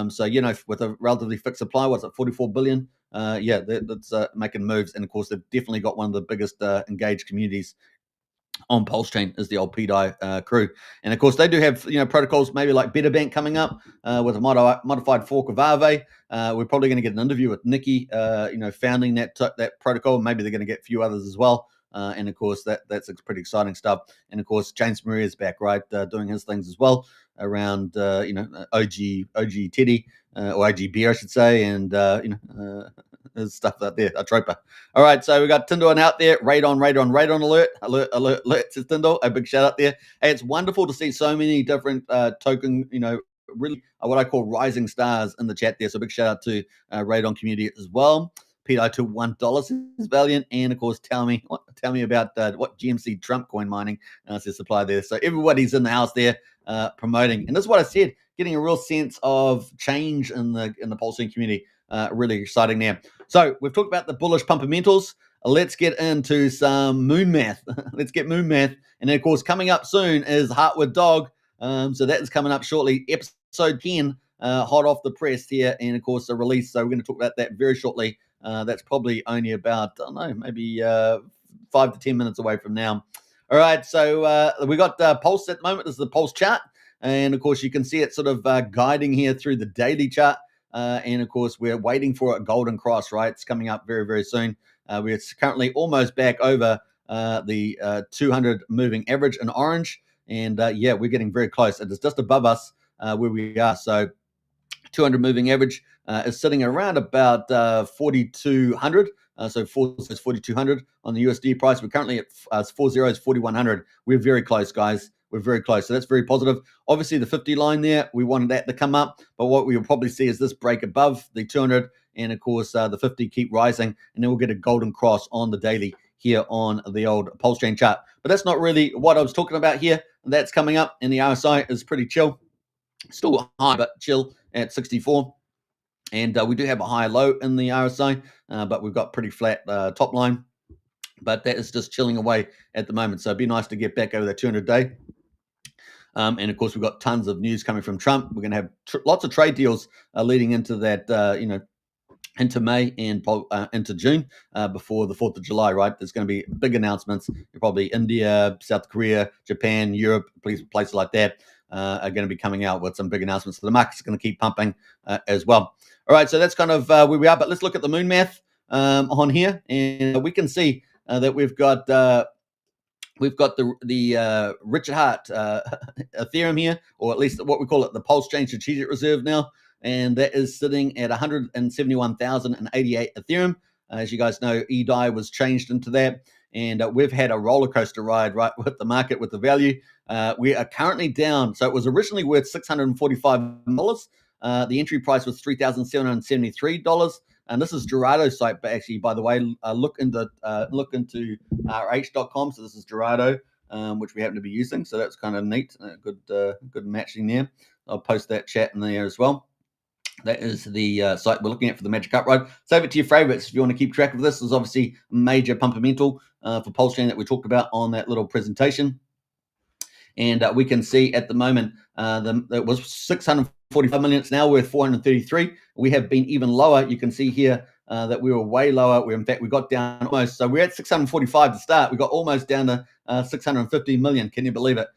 [SPEAKER 2] So with a relatively fixed supply, what's it, 44 billion? That's making moves, and of course they've definitely got one of the biggest engaged communities on PulseChain is the old PDI crew. And of course they do have protocols maybe like Better Bank coming up with a modified fork of Aave. We're probably going to get an interview with Nikki founding that protocol. Maybe they're going to get a few others as well. And of course that's pretty exciting stuff. And of course James Maria is back, right, doing his things as well around OG Teddy or OG Beer I should say, and there's stuff out there, a troper. All right, so we got Tyndall out there. Radon alert, says Tyndall. A big shout out there. Hey, it's wonderful to see so many different token, really what I call rising stars in the chat there. So big shout out to Radon community as well. PDI to $1 is Valiant, and of course, tell me about what GMC Trump coin mining says supply there. So everybody's in the house there promoting, and this is what I said, getting a real sense of change in the PulseChain community. Really exciting there. So we've talked about the bullish pumpamentals. Let's get into some moon math. Let's get moon math, and then of course coming up soon is HeartWifDog. So that is coming up shortly. Episode 10, hot off the press here, and of course a release. So we're going to talk about that very shortly. That's probably only about, I don't know, maybe 5 to 10 minutes away from now. All right, so we got Pulse at the moment. This is the Pulse chart. And, of course, you can see it sort of guiding here through the daily chart. And, of course, we're waiting for a golden cross, right? It's coming up very, very soon. We're currently almost back over the 200 moving average in orange. And, yeah, we're getting very close. It is just above us where we are. So 200 moving average is sitting around about 4,200. So 4,200 on the USD price. We're currently at 40 is 4,100. We're very close, guys. We're very close. So that's very positive. Obviously, the 50 line there, we wanted that to come up. But what we will probably see is this break above the 200. And, of course, the 50 keep rising. And then we'll get a golden cross on the daily here on the old PulseChain chart. But that's not really what I was talking about here. That's coming up. And the RSI is pretty chill. Still high, but chill at 64. And we do have a high low in the RSI, but we've got pretty flat top line. But that is just chilling away at the moment. So it'd be nice to get back over the 200-day. And, of course, we've got tons of news coming from Trump. We're going to have lots of trade deals leading into that, into May and into June before the 4th of July, right? There's going to be big announcements. Probably India, South Korea, Japan, Europe, places like that are going to be coming out with some big announcements. So the market's going to keep pumping as well. All right, so that's kind of where we are. But let's look at the moon math on here. And we can see that we've got the Richard Hart Ethereum here, or at least what we call it, the PulseChain Strategic Reserve now. And that is sitting at 171,088 Ethereum. As you guys know, EDI was changed into that. And we've had a roller coaster ride, right, with the market, with the value. We are currently down. So it was originally worth $645. The entry price was $3,773. And this is Gerado's site, but actually, by the way, look into RH.com. So this is Gerado, which we happen to be using. So that's kind of neat. Good matching there. I'll post that chat in there as well. That is the site we're looking at for the Magic Cup Ride. Save it to your favorites if you want to keep track of this. There's obviously a major pumpamental for PulseChain that we talked about on that little presentation. And we can see at the moment it was 645 million. It's now worth 433. We have been even lower. You can see here that we were way lower. In fact, we got down almost. So we're at 645 to start. We got almost down to 650 million. Can you believe it?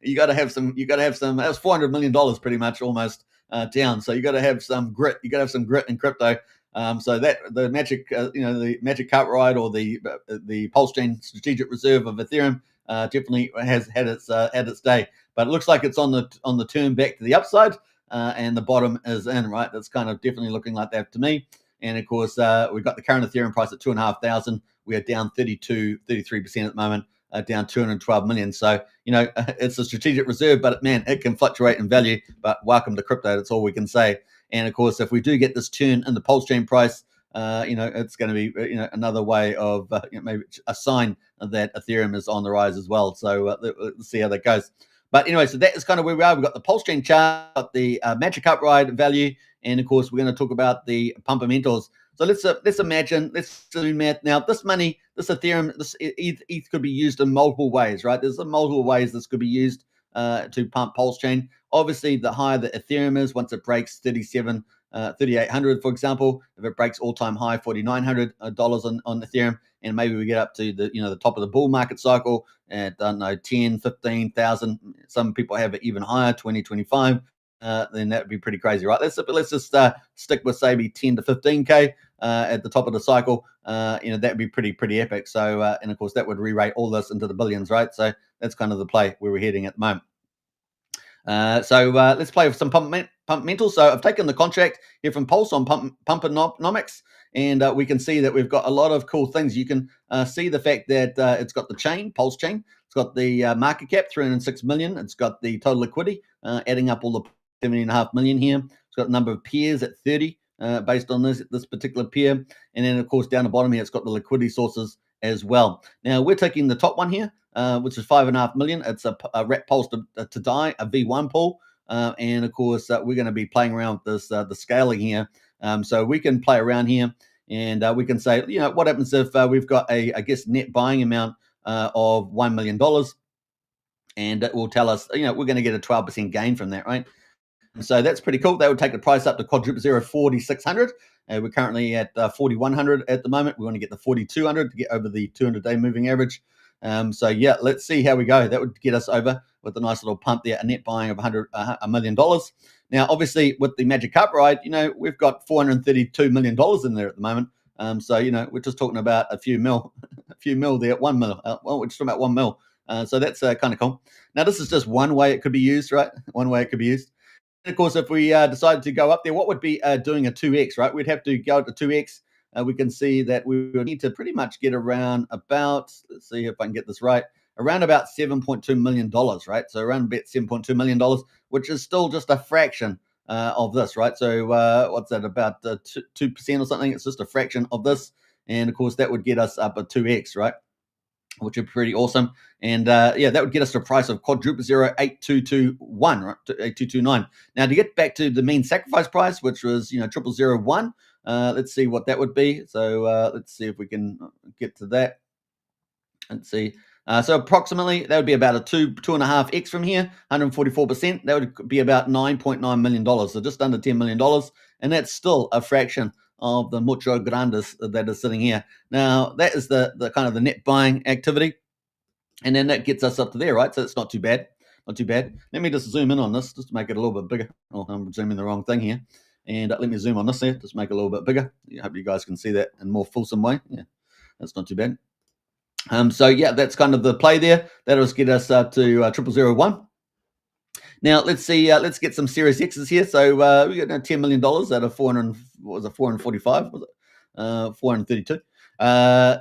[SPEAKER 2] You got to have some. That was $400 million pretty much almost down. So you got to have some grit. You got to have some grit in crypto. So that the magic, the Magic Cup Ride or the PulseChain Strategic Reserve of Ethereum definitely has had its day. But it looks like it's on the turn back to the upside, and the bottom is in, right? That's kind of definitely looking like that to me. And of course, we've got the current Ethereum price at 2,500. We are down 33% at the moment, down 212 million. So, it's a strategic reserve, but man, it can fluctuate in value. But welcome to crypto. That's all we can say. And of course, if we do get this turn in the PulseChain price, it's going to be, another way of maybe a sign that Ethereum is on the rise as well. So let's see how that goes. But anyway, so that is kind of where we are. We've got the PulseChain chart, got the Magic Cup Ride value, and of course, we're going to talk about the pumpamentals. So let's imagine, let's do math now. This money, this Ethereum, this ETH could be used in multiple ways, right? There's multiple ways this could be used to pump PulseChain. Obviously, the higher the Ethereum is, once it breaks 3,800, for example, if it breaks all-time high $4,900 on Ethereum, and maybe we get up to the top of the bull market cycle at, I don't know, 10, 15,000. Some people have it even higher, 20, 25. Then that would be pretty crazy, right? Let's just stick with maybe 10 to 15K at the top of the cycle. That would be pretty epic. So, and of course, that would re-rate all this into the billions, right? So that's kind of the play where we're heading at the moment. So let's play with some pumpamentals. So I've taken the contract here from Pulse on Pumpanomics, and we can see that we've got a lot of cool things. You can see the fact that it's got the chain, PulseChain. It's got the market cap, 306 million. It's got the total liquidity, adding up all the 70.5 million here. It's got the number of peers at 30 based on this particular peer. And then, of course, down the bottom here, it's got the liquidity sources as well. Now, we're taking the top one here, which is 5.5 million. It's a Rat Pulse to die, a V1 pool. And, of course, we're going to be playing around with this, the scaling here. So we can play around here, and we can say, what happens if we've got a, net buying amount of $1 million, and it will tell us, we're going to get a 12% gain from that, right? So that's pretty cool. That would take the price up to quadruple zero 4,600. We're currently at 4,100 at the moment. We want to get the 4,200 to get over the 200-day moving average. So yeah, let's see how we go. That would get us over with a nice little pump there, a net buying of $1 million. Now, obviously, with the Magic Cup ride, we've got $432 million in there at the moment. So we're just talking about a few mil there, 1 mil. Well, we're just talking about 1 mil. So that's kind of cool. Now, this is just one way it could be used, right? One way it could be used. And of course, if we decided to go up there, what would be doing a 2x, right? We'd have to go to 2x. We can see that we would need to pretty much get around about, let's see if I can get this right, around about $7.2 million, right? So around about $7.2 million, which is still just a fraction of this, right? So what's that, about 2% or something? It's just a fraction of this. And of course, that would get us up a 2x, right? Which would be pretty awesome. And yeah, that would get us to a price of quadruple zero 8221, right? 8229. Now, to get back to the mean sacrifice price, which was 0001, let's see what that would be. So let's see if we can get to that. Let's see. So approximately that would be about a 2.5x from here, 144%. That would be about $9.9 million. So just under $10 million. And that's still a fraction of the mucho grandes that is sitting here. Now, that is the kind of the net buying activity. And then that gets us up to there, right? So it's not too bad. Not too bad. Let me just zoom in on this just to make it a little bit bigger. Oh, I'm zooming the wrong thing here. And let me zoom on this here, just make it a little bit bigger. I hope you guys can see that in a more fulsome way. Yeah, that's not too bad. So yeah, that's kind of the play there. That'll get us up to 0001. Now let's see. Let's get some Series X's here. So we got $10 million out of 400. What was it? 445. Was it? 432.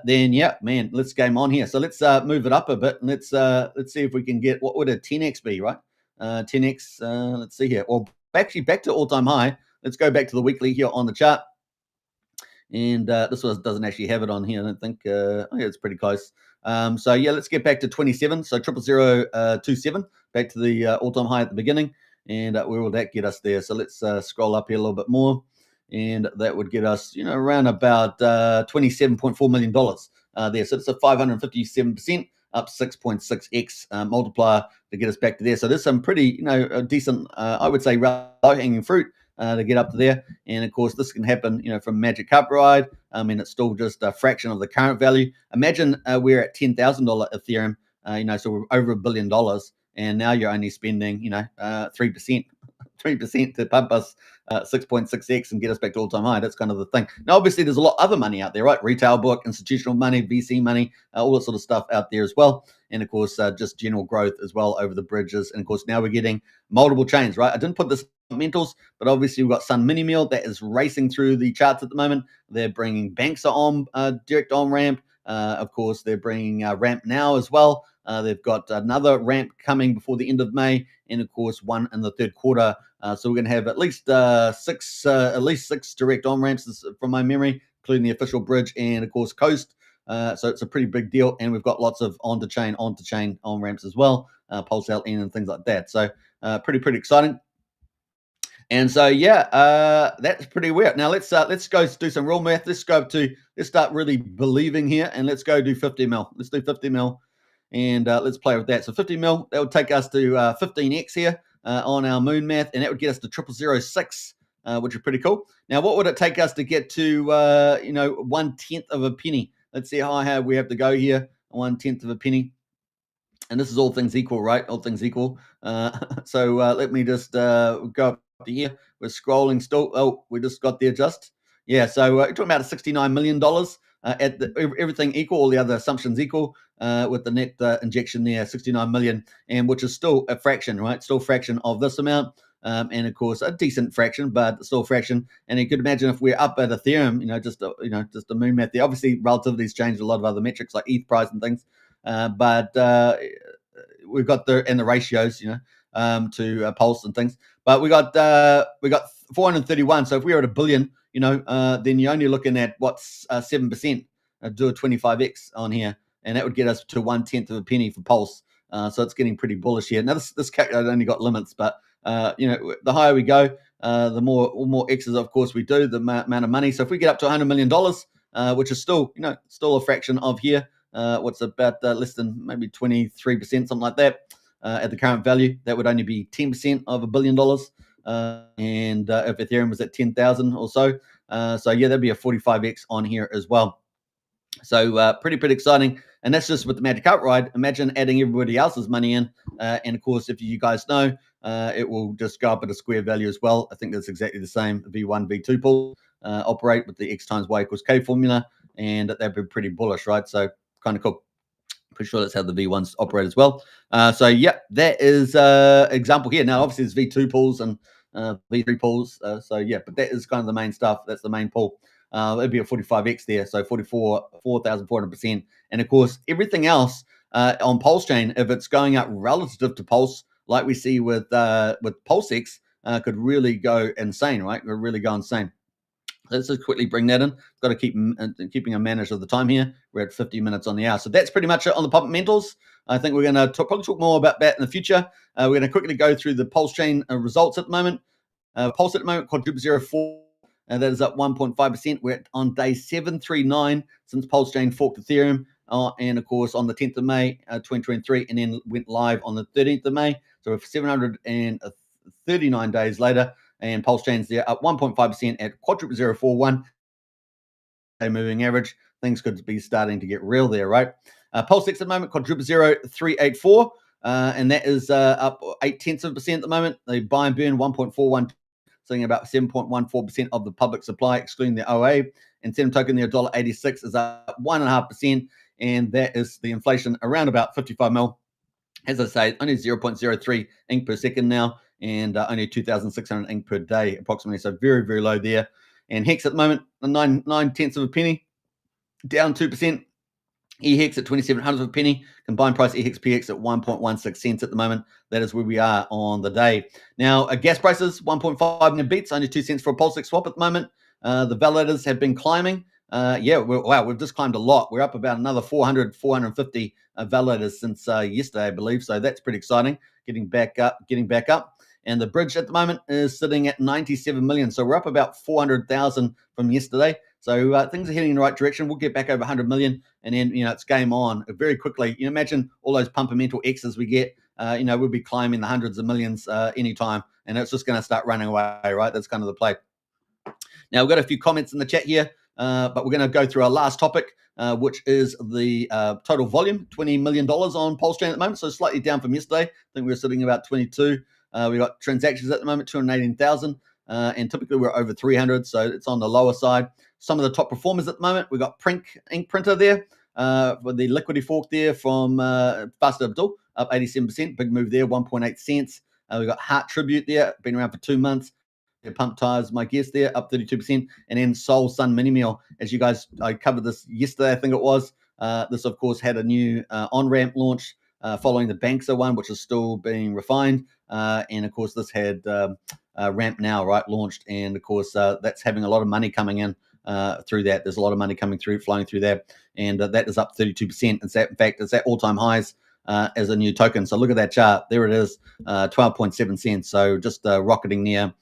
[SPEAKER 2] Then yeah, man, let's game on here. So let's move it up a bit. And let's see if we can get, what would a 10x be, right? 10x. Let's see here. Well, actually back to all-time high. Let's go back to the weekly here on the chart. And this one doesn't actually have it on here, I don't think. Yeah, it's pretty close. So yeah, let's get back to 27. So 00027, back to the all-time high at the beginning. And where will that get us there? So let's scroll up here a little bit more. And that would get us, around about $27.4 million there. So it's a 557%, up 6.6x multiplier to get us back to there. So there's some pretty, decent, I would say, low-hanging fruit to get up to there. And of course, this can happen, from Magic Cup ride. I mean, it's still just a fraction of the current value. Imagine we're at $10,000 Ethereum, so we're over $1 billion, and now you're only spending, 3%. 3% to pump us 6.6x and get us back to all-time high. That's kind of the thing. Now, obviously, there's a lot of other money out there, right? Retail book, institutional money, VC money, all that sort of stuff out there as well. And, of course, just general growth as well over the bridges. And, of course, now we're getting multiple chains, right? I didn't put this fundamentals, but obviously we've got Sun Mini Meal that is racing through the charts at the moment. They're bringing Banks on direct on ramp. Of course, they're bringing Ramp Now as well. They've got another ramp coming before the end of May, and of course, one in the third quarter. So we're going to have at least six direct on ramps from my memory, including the official bridge and of course Coast. So it's a pretty big deal, and we've got lots of on-chain on ramps as well, Pulse LN and things like that. So pretty exciting. And so yeah, that's pretty weird. Now let's go do some real math. Let's start really believing here, and let's go do 50 mil. Let's do 50 mil, and let's play with that. So 50 mil, that would take us to 15x here on our moon math, and that would get us to 0006, which is pretty cool. Now, what would it take us to get to 1/10 of a penny? Let's see how high we have to go here. 1/10 of a penny. And this is all things equal, right? All things equal. So let me just go up to here. We're scrolling still. Oh, we just got there just. Yeah, so you're talking about $69 million at everything equal, all the other assumptions equal, with the net injection there, 69 million, and which is still a fraction, right? Still a fraction of this amount. And of course, a decent fraction, but still a fraction. And you could imagine if we're up at Ethereum, just a moon math there. Obviously, relativity's changed a lot of other metrics like ETH price and things. But we've got the ratios, to Pulse and things. But we got 431. So if we were at $1 billion, then you're only looking at 7%. Do a 25x on here, and that would get us to 1/10 of a penny for Pulse. So it's getting pretty bullish here. Now this calculator only got limits, but the higher we go, the more X's, of course, we do, the amount of money. So if we get up to $100 million, which is still a fraction of here. What's about less than maybe 23%, something like that, at the current value. That would only be 10% of $1 billion. and if Ethereum was at 10,000 or so. So yeah, that'd be a 45x on here as well. So pretty exciting. And that's just with the Magic Carpet ride. Imagine adding everybody else's money in. And of course, if you guys know, it will just go up at a square value as well. I think that's exactly the same V1, V2 pool operate with the X times Y equals K formula. And that'd be pretty bullish, right? So kind of cool. Pretty sure that's how the V1s operate as well. So yeah, that is example here. Now, obviously, there's V2 pools and V3 pools. So yeah, but that is kind of the main stuff. That's the main pool. It'd be a 45x there, so 4,400%. And of course, everything else on PulseChain, if it's going up relative to Pulse, like we see with PulseX, could really go insane, right? Could really go insane. Let's just quickly bring that in. Got to keep keeping a manage of the time here. We're at 50 minutes on the hour. So that's pretty much it on the fundamentals. I think we're going to probably talk more about that in the future. We're going to quickly go through the PulseChain results at the moment. Pulse at the moment, quadruple 04. That is up 1.5%. We're on day 739 since PulseChain forked Ethereum. And of course, on the 10th of May, 2023, and then went live on the 13th of May. So we're 739 days later. And PulseChain's there up 1.5% at quadruple 041. A moving average. Things could be starting to get real there, right? PulseX at the moment, quadruple 0384. And that is up 0.8% at the moment. The buy and burn 1.41, sitting about 7.14% of the public supply, excluding the OA. And Signum token there, $1.86 is up 1.5%. And that is the inflation around about 55 mil. As I say, only 0.03 ink per second now, and only 2,600 ink per day approximately. So very low there. And Hex at the moment, 9/10 of a penny, down 2%. EHEX at 2700 of a penny. Combined price EHEX PX at 1.16 cents at the moment. That is where we are on the day. Now, gas prices, 1.5 million beats, only 2 cents for a PulseX swap at the moment. The validators have been climbing. We've just climbed a lot. We're up about another 400, 450 validators since yesterday, I believe. So that's pretty exciting. Getting back up. And the bridge at the moment is sitting at 97 million. So we're up about 400,000 from yesterday. So things are heading in the right direction. We'll get back over 100 million, and then it's game on very quickly. Imagine all those pumpamental X's we get. We'll be climbing the hundreds of millions anytime, and it's just going to start running away, right? That's kind of the play. Now we've got a few comments in the chat here, but we're going to go through our last topic, which is the total volume, $20 million on PulseChain at the moment, so slightly down from yesterday. I think we were sitting about 22. We've got transactions at the moment, 218,000. And typically we're over 300, so it's on the lower side. Some of the top performers at the moment, we've got Prink ink printer there with the liquidity fork there from Faster Abdul, up 87%, big move there, 1.8 cents. We've got Heart Tribute there, been around for 2 months. Pump Tires, my guess there, up 32%. And then Soul Sun Mini Meal, as you guys, I covered this yesterday, I think it was. This, of course, had a new on-ramp launch following the Banksa one, which is still being refined. And, of course, this had Ramp Now, right, launched. And, of course, that's having a lot of money coming in through that. There's a lot of money flowing through there. And that is up 32%. In fact, it's at all-time highs as a new token. So look at that chart. There it is, 12.7 cents. So just rocketing near.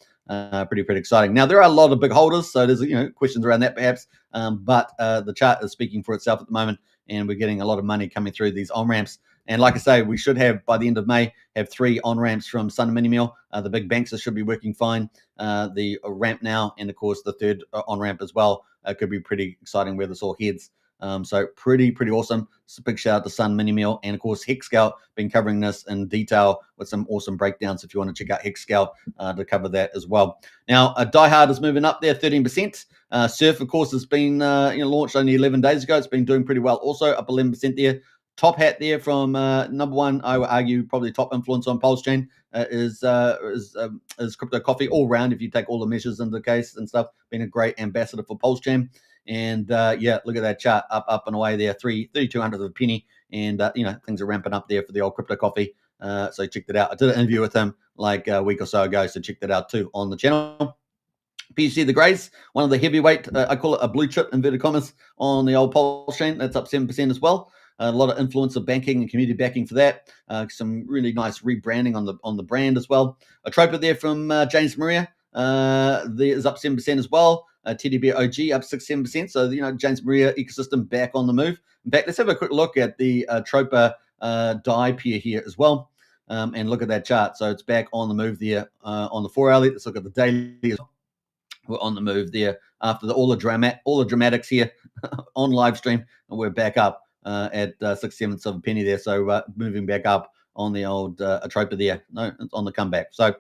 [SPEAKER 2] Pretty exciting. Now there are a lot of big holders, so there's questions around that perhaps, but the chart is speaking for itself at the moment, and we're getting a lot of money coming through these on ramps. And like I say, we should have by the end of May have 3 on ramps from Sun Mini Meal. The big banks should be working fine. The ramp now, and of course the third on ramp as well could be pretty exciting where this all heads. So pretty awesome. It's a big shout out to Sun Mini Meal, and of course Hex Scout been covering this in detail with some awesome breakdowns if you want to check out Hex Scout to cover that as well. Now Die Hard is moving up there, 13%. Surf, of course, has been launched only 11 days ago. It's been doing pretty well, also up 11% there. Top Hat there from number one, I would argue probably top influence on PulseChain is Crypto Coffee all round. If you take all the measures into the case and stuff, been a great ambassador for PulseChain. And look at that chart, up and away there, 3,200 of a penny, and things are ramping up there for the old Crypto Coffee. So check that out. I did an interview with him like a week or so ago, so check that out too on the channel. PUSD the Grays, one of the heavyweight, I call it a blue chip inverted commas on the old PulseChain. That's up 7% as well. A lot of influence of banking and community backing for that. Some really nice rebranding on the brand as well. A Tropa there from James Maria. There is up 7% as well. Teddy Bear OG up 6-7%. So James Maria ecosystem back on the move. In fact, let's have a quick look at the Tropa die pair here as well. and look at that chart. So it's back on the move there on the 4-hourly. Let's look at the daily. We're on the move there after all the dramatics here on live stream, and we're back up at 6/7 of a penny there. So moving back up on the old Atropa there. No, it's on the comeback. So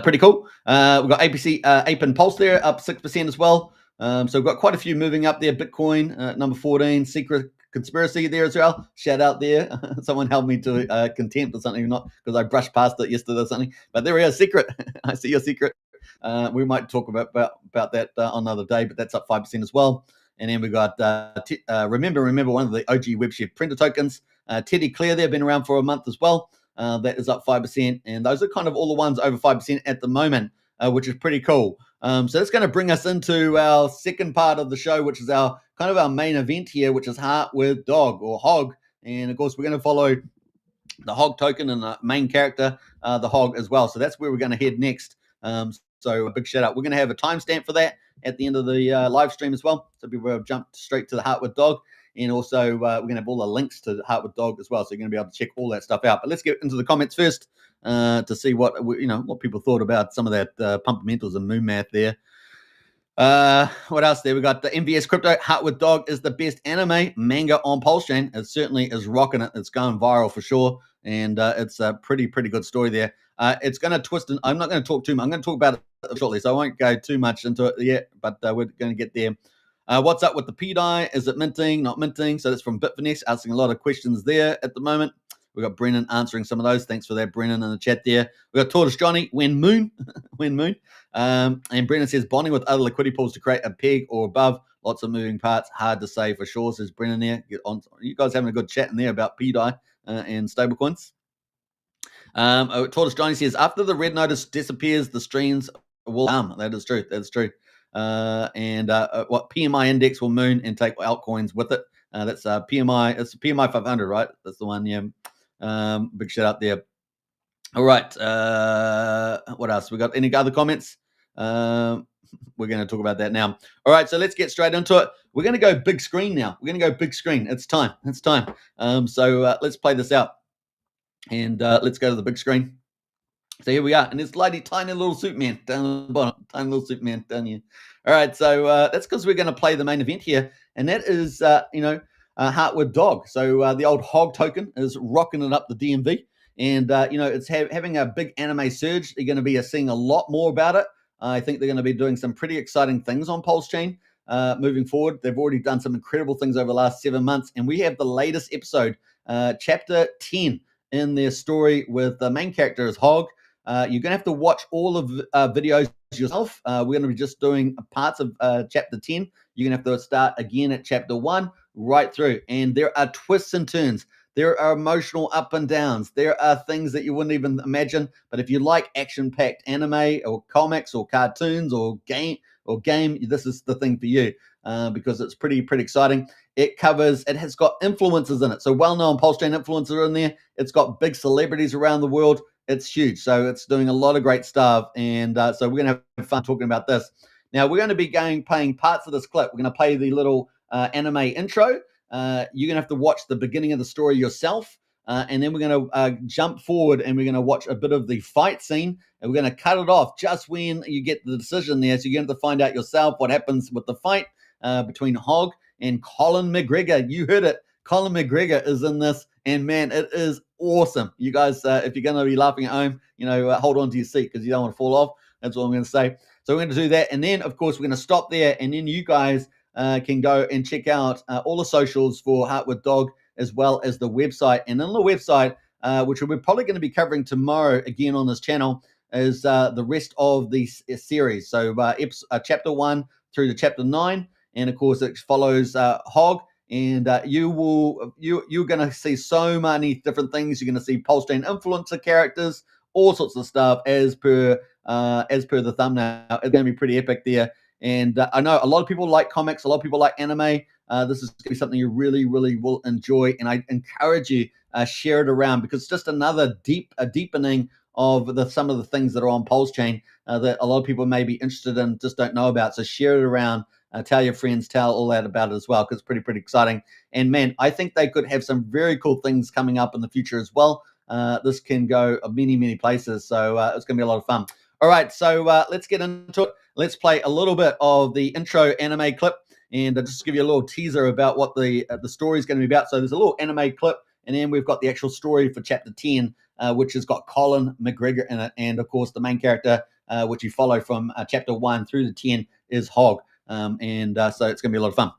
[SPEAKER 2] pretty cool. We've got APC, Ape and Pulse there up 6% as well. So we've got quite a few moving up there. Bitcoin, number 14, Secret Conspiracy there as well. Shout out there. Someone held me to contempt or something, not because I brushed past it yesterday or something. But there we are, Secret. I see your Secret. We might talk about that on another day, but that's up 5% as well. And then we got remember one of the OG WebChef printer tokens, Teddy Clear. They've been around for a month as well. That is up 5%, and those are kind of all the ones over 5% at the moment, which is pretty cool. So that's going to bring us into our second part of the show, which is our main event here, which is Heart with Dog or Hog. And of course, we're going to follow the Hog token and the main character, the Hog as well. So that's where we're going to head next. So a big shout out. We're going to have a timestamp for that at the end of the live stream as well. So people have jumped straight to the Heart with Dog. And also, we're going to have all the links to Heart with Dog as well. So you're going to be able to check all that stuff out. But let's get into the comments first to see what people thought about some of that Pumpamentals and Moon Math there. What else there? We got the MVS Crypto. Heart with Dog is the best anime manga on PulseChain. It certainly is rocking it. It's going viral for sure. And it's a pretty good story there. It's going to twist. And I'm not going to talk too much. I'm going to talk about it shortly. So I won't go too much into it yet. But we're going to get there. What's up with the PUSD? Is it minting, not minting? So that's from Bitfinex, asking a lot of questions there at the moment. We've got Brennan answering some of those. Thanks for that, Brennan, in the chat there. We've got Tortoise Johnny, when moon. And Brennan says, bonding with other liquidity pools to create a peg or above. Lots of moving parts. Hard to say for sure, says Brennan there. You guys having a good chat in there about PUSD and stablecoins. Tortoise Johnny says, after the red notice disappears, the streams will come. That is true. That's true. And what PMI index will moon and take altcoins with it. That's PMI. It's PMI 500, right? That's the one. Yeah. Big shout out there. All right. What else? We got any other comments? We're going to talk about that now. All right. So let's get straight into it. We're going to go big screen now. We're going to go big screen. It's time. So let's play this out and let's go to the big screen. So here we are, and it's tiny little Superman down the bottom, tiny little Superman down here. All right, so that's because we're going to play the main event here, and that is, Heart with Dog. So the old Hog token is rocking it up the DMV, and it's having a big anime surge. You're going to be seeing a lot more about it. I think they're going to be doing some pretty exciting things on PulseChain moving forward. They've already done some incredible things over the last 7 months, and we have the latest episode, chapter 10, in their story with the main character is Hog. You're going to have to watch all of videos yourself. We're going to be just doing parts of chapter 10. You're going to have to start again at chapter 1 right through. And there are twists and turns. There are emotional up and downs. There are things that you wouldn't even imagine. But if you like action-packed anime or comics or cartoons or game, this is the thing for you because it's pretty exciting. It has got influencers in it. So well-known PulseChain influencers are in there. It's got big celebrities around the world. It's huge. So it's doing a lot of great stuff. And so we're going to have fun talking about this. Now, we're going to be playing parts of this clip. We're going to play the little anime intro. You're going to have to watch the beginning of the story yourself. And then we're going to jump forward and we're going to watch a bit of the fight scene. And we're going to cut it off just when you get the decision there. So you're going to have to find out yourself what happens with the fight between Hog and Colin McGregor. You heard it. Colin McGregor is in this. And man, it is awesome. You guys, if you're going to be laughing at home, hold on to your seat because you don't want to fall off. That's what I'm going to say. So we're going to do that. And then, of course, we're going to stop there. And then you guys can go and check out all the socials for Heart with Dog as well as the website. And on the website, which we're probably going to be covering tomorrow again on this channel, is the rest of the series. So chapter 1 through to chapter 9. And, of course, it follows Hog. And you're going to see so many different things. You're going to see PulseChain influencer characters, all sorts of stuff as per the thumbnail. It's going to be pretty epic there. And I know a lot of people like comics, a lot of people like anime. This is going to be something you really, really will enjoy. And I encourage you share it around because it's just another deepening of some of the things that are on PulseChain that a lot of people may be interested in, just don't know about. So share it around. Tell your friends, tell all that about it as well, because it's pretty exciting. And man, I think they could have some very cool things coming up in the future as well. this can go many, many places. So it's going to be a lot of fun. All right, so let's get into it. Let's play a little bit of the intro anime clip, and just give you a little teaser about what the story is going to be about. So there's a little anime clip, and then we've got the actual story for chapter 10, which has got Colin McGregor in it, and of course the main character, which you follow from chapter 1 through to 10, is Hog, so it's going to be a lot of fun.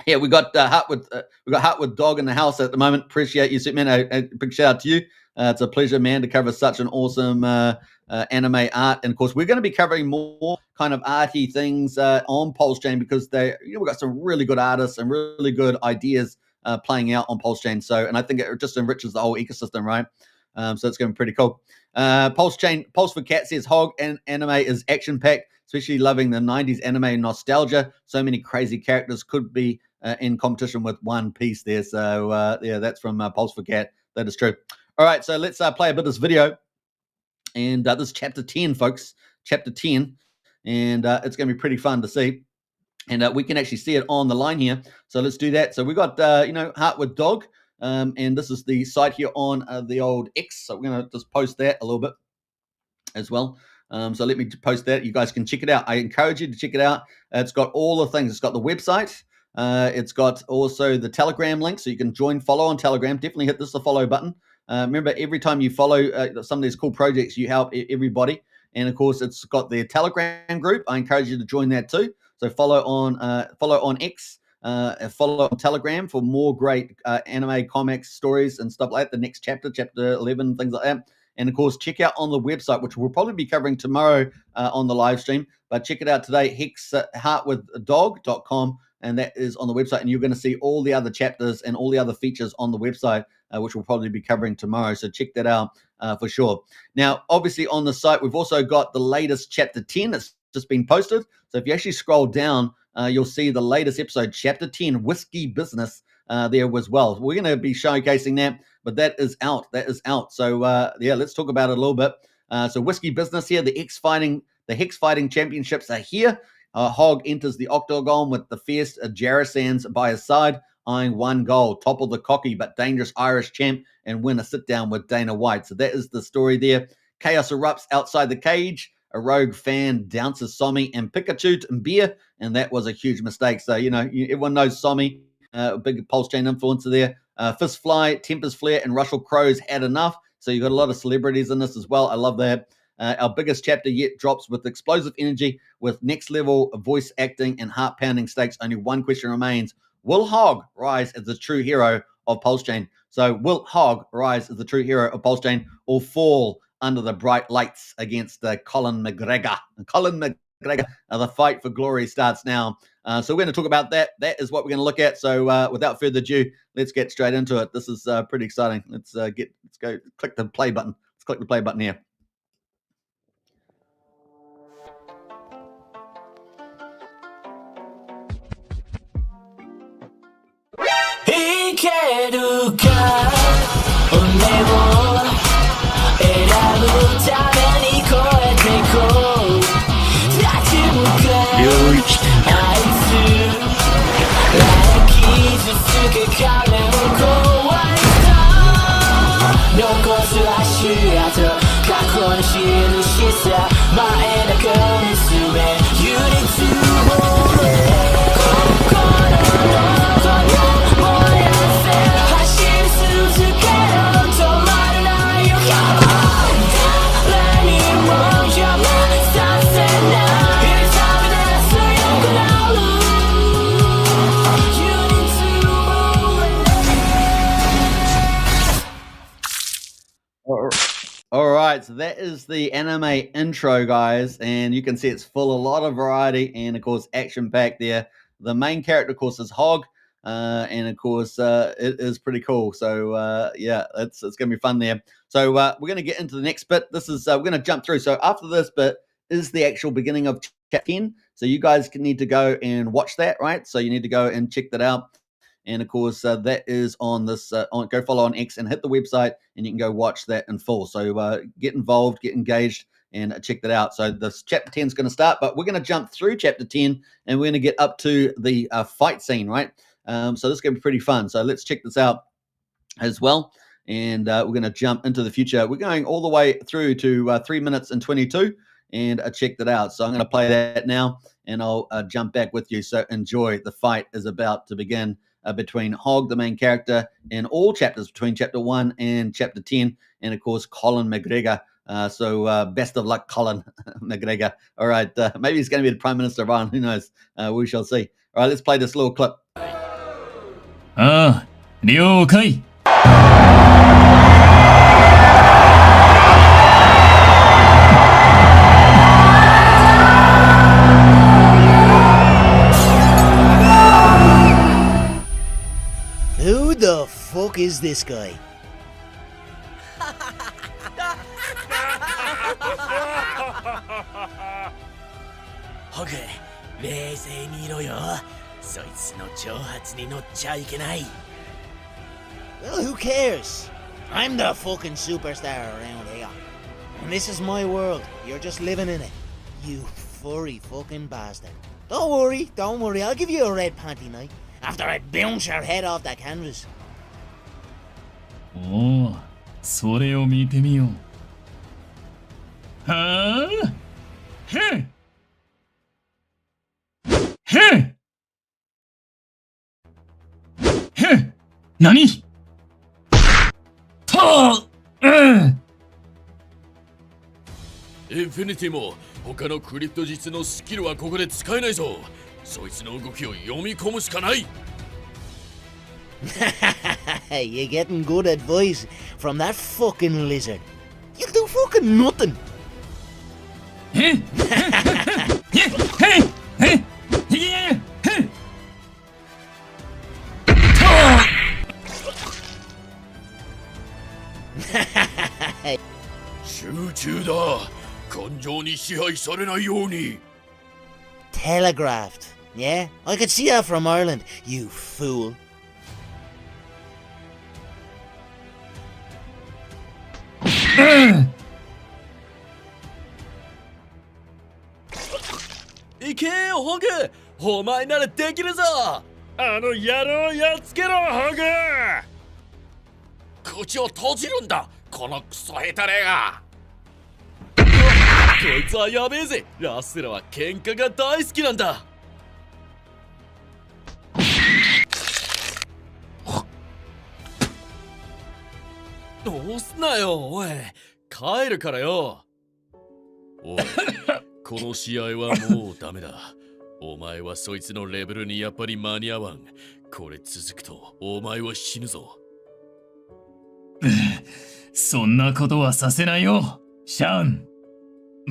[SPEAKER 2] Yeah, we got HeartWifDog in the house at the moment. Appreciate you, man. A big shout out to you. It's a pleasure, man, to cover such an awesome anime art. And of course, we're going to be covering more kind of arty things on PulseChain, because we've got some really good artists and really good ideas playing out on PulseChain. So, and I think it just enriches the whole ecosystem, right? So it's going to be pretty cool. PulseChain, Pulse for Cat says Hog and anime is action packed, especially loving the 90s anime nostalgia. So many crazy characters could be in competition with One Piece there. So yeah, that's from Pulse for Cat. That is true. All right, so let's play a bit of this video. And this is chapter 10, folks. Chapter 10. And it's going to be pretty fun to see. And we can actually see it on the line here. So let's do that. So we got, HeartWifDog. And this is the site here on the old X. So we're going to just post that a little bit as well. So let me post that. You guys can check it out. I encourage you to check it out. It's got all the things. It's got the website. It's got also the Telegram link, so you can follow on Telegram. Definitely hit the follow button. Remember, every time you follow some of these cool projects, you help everybody. And of course, it's got the Telegram group. I encourage you to join that too. So follow on X, follow on Telegram for more great anime comics stories and stuff like that. The next chapter 11, things like that. And of course, check out on the website, which we'll probably be covering tomorrow on the live stream. But check it out today, HeartWifDog.com. And that is on the website, and you're going to see all the other chapters and all the other features on the website, which we'll probably be covering tomorrow. So check that out for sure. Now, obviously on the site, we've also got the latest chapter 10 that's just been posted. So if you actually scroll down, you'll see the latest episode, chapter 10, Whiskey Business, there as well. We're going to be showcasing that, but that is out. So yeah, let's talk about it a little bit. So Whiskey Business here, the Hex Fighting Championships are here. Hog enters the octagon with the fierce Jarasans by his side, eyeing one goal, topple the cocky but dangerous Irish champ and win a sit-down with Dana White. So that is the story there. Chaos erupts outside the cage. A rogue fan dounces Somi and Pikachu in beer, and that was a huge mistake. So, everyone knows Somi, big PulseChain influencer there. Fistfly, Tempest Flare, and Russell Crowe's had enough. So you got a lot of celebrities in this as well. I love that. Our biggest chapter yet drops with explosive energy, with next level voice acting and heart pounding stakes. Only one question remains: will Hog rise as the true hero of PulseChain? So will Hog rise as the true hero of PulseChain, or fall under the bright lights against Colin McGregor? The fight for glory starts now. So we're going to talk about that. That is what we're going to look at. So without further ado, let's get straight into it. This is pretty exciting. Let's go. Click the play button. Let's click the play button here. All right, so that is the anime intro, guys, and you can see it's full of a lot of variety and, of course, action-packed there. The main character, of course, is Hog, and, of course, it is pretty cool. So, yeah, it's going to be fun there. So we're going to get into the next bit. This is we're going to jump through. So after this bit is the actual beginning of chapter 10. So you guys need to go and watch that, right? So you need to go and check that out. And of course, that is on this. Go follow on X and hit the website, and you can go watch that in full. So get involved, get engaged, and check that out. So this chapter 10 is going to start, but we're going to jump through chapter 10, and we're going to get up to the fight scene, right? So this is going to be pretty fun. So let's check this out as well. and we're going to jump into the future. We're going all the way through to 3 minutes and 22, and I checked it out. So I'm going to play that now, and I'll jump back with you. So enjoy. The fight is about to begin between Hog, the main character, in all chapters between chapter 1 and chapter 10, and of course Colin McGregor. So best of luck, Colin McGregor. All right, maybe he's going to be the Prime Minister of Ireland. Who knows? We shall see. All right, let's play this little clip.
[SPEAKER 4] 了解。
[SPEAKER 5] Who the fuck is this guy? Okay, 冷静にいろよ。そいつの挑発に乗っちゃいけない。Well, who cares? I'm the fucking superstar around here. And this is my world. You're just living in it. You furry fucking bastard. Don't worry. I'll give you a red panty night after I bounce your head off that canvas.
[SPEAKER 4] おお、それを見てみよう。はあ？へんへんへん何？はあ、
[SPEAKER 6] インフィニティも他のクリプト術のスキルはここで使えないぞ。そいつの動きを読み込むしかない。
[SPEAKER 5] You're getting good advice from that fucking lizard. You'll do fucking nothing.
[SPEAKER 4] へんへんへんへんへんへん
[SPEAKER 6] 集中だ。感情に支配されないように。
[SPEAKER 5] Telegraphed. Yeah, I could see that from Ireland, you fool.
[SPEAKER 6] 行けよホグ、お前ならできるぞ。あの野郎やっつけろホグ。口を閉じるんだ、このクソヘタレが。こいつはやべえぜ。ラスラは喧嘩が大好きなんだ。押すなよおい、帰るからよ。おい、この試合はもうダメだ。お前はそいつのレベルにやっぱり間に合わん。これ続くとお前は死ぬぞ。
[SPEAKER 4] そんなことはさせないよ、シャン。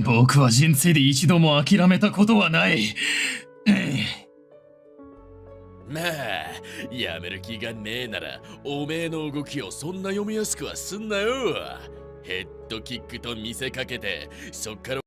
[SPEAKER 4] 僕は人生で一度も諦めたことはない。
[SPEAKER 6] まあ、やめる気がねえなら、おめえの動きをそんな読みやすくはすんなよ。ヘッドキックと見せかけて、そっから。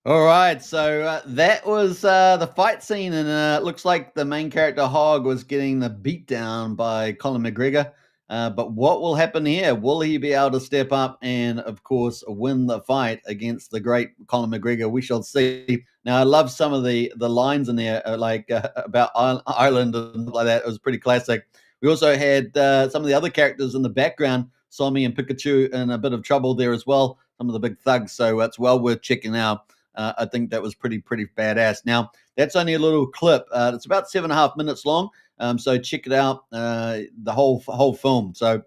[SPEAKER 2] All right, so that was the fight scene, and it looks like the main character Hog was getting the beat down by Colin McGregor. But what will happen here? Will he be able to step up and, of course, win the fight against the great Colin McGregor? We shall see. Now, I love some of the lines in there, about Ireland and like that. It was pretty classic. We also had some of the other characters in the background, Somi and Pikachu, in a bit of trouble there as well. Some of the big thugs, so it's well worth checking out. I think that was pretty badass. Now, that's only a little clip. It's about 7.5 minutes long. So check it out, the whole film. So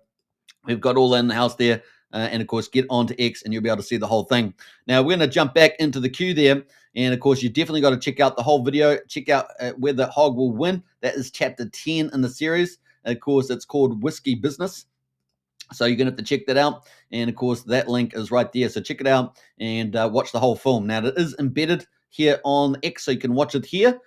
[SPEAKER 2] we've got all that in the house there. And, of course, get onto X and you'll be able to see the whole thing. Now, we're going to jump back into the queue there. And, of course, you definitely got to check out the whole video. Check out whether Hog will win. That is chapter 10 in the series. And of course, it's called Whiskey Business. So you're going to have to check that out. And, of course, that link is right there. So check it out and watch the whole film. Now, it is embedded here on X, so you can watch it here.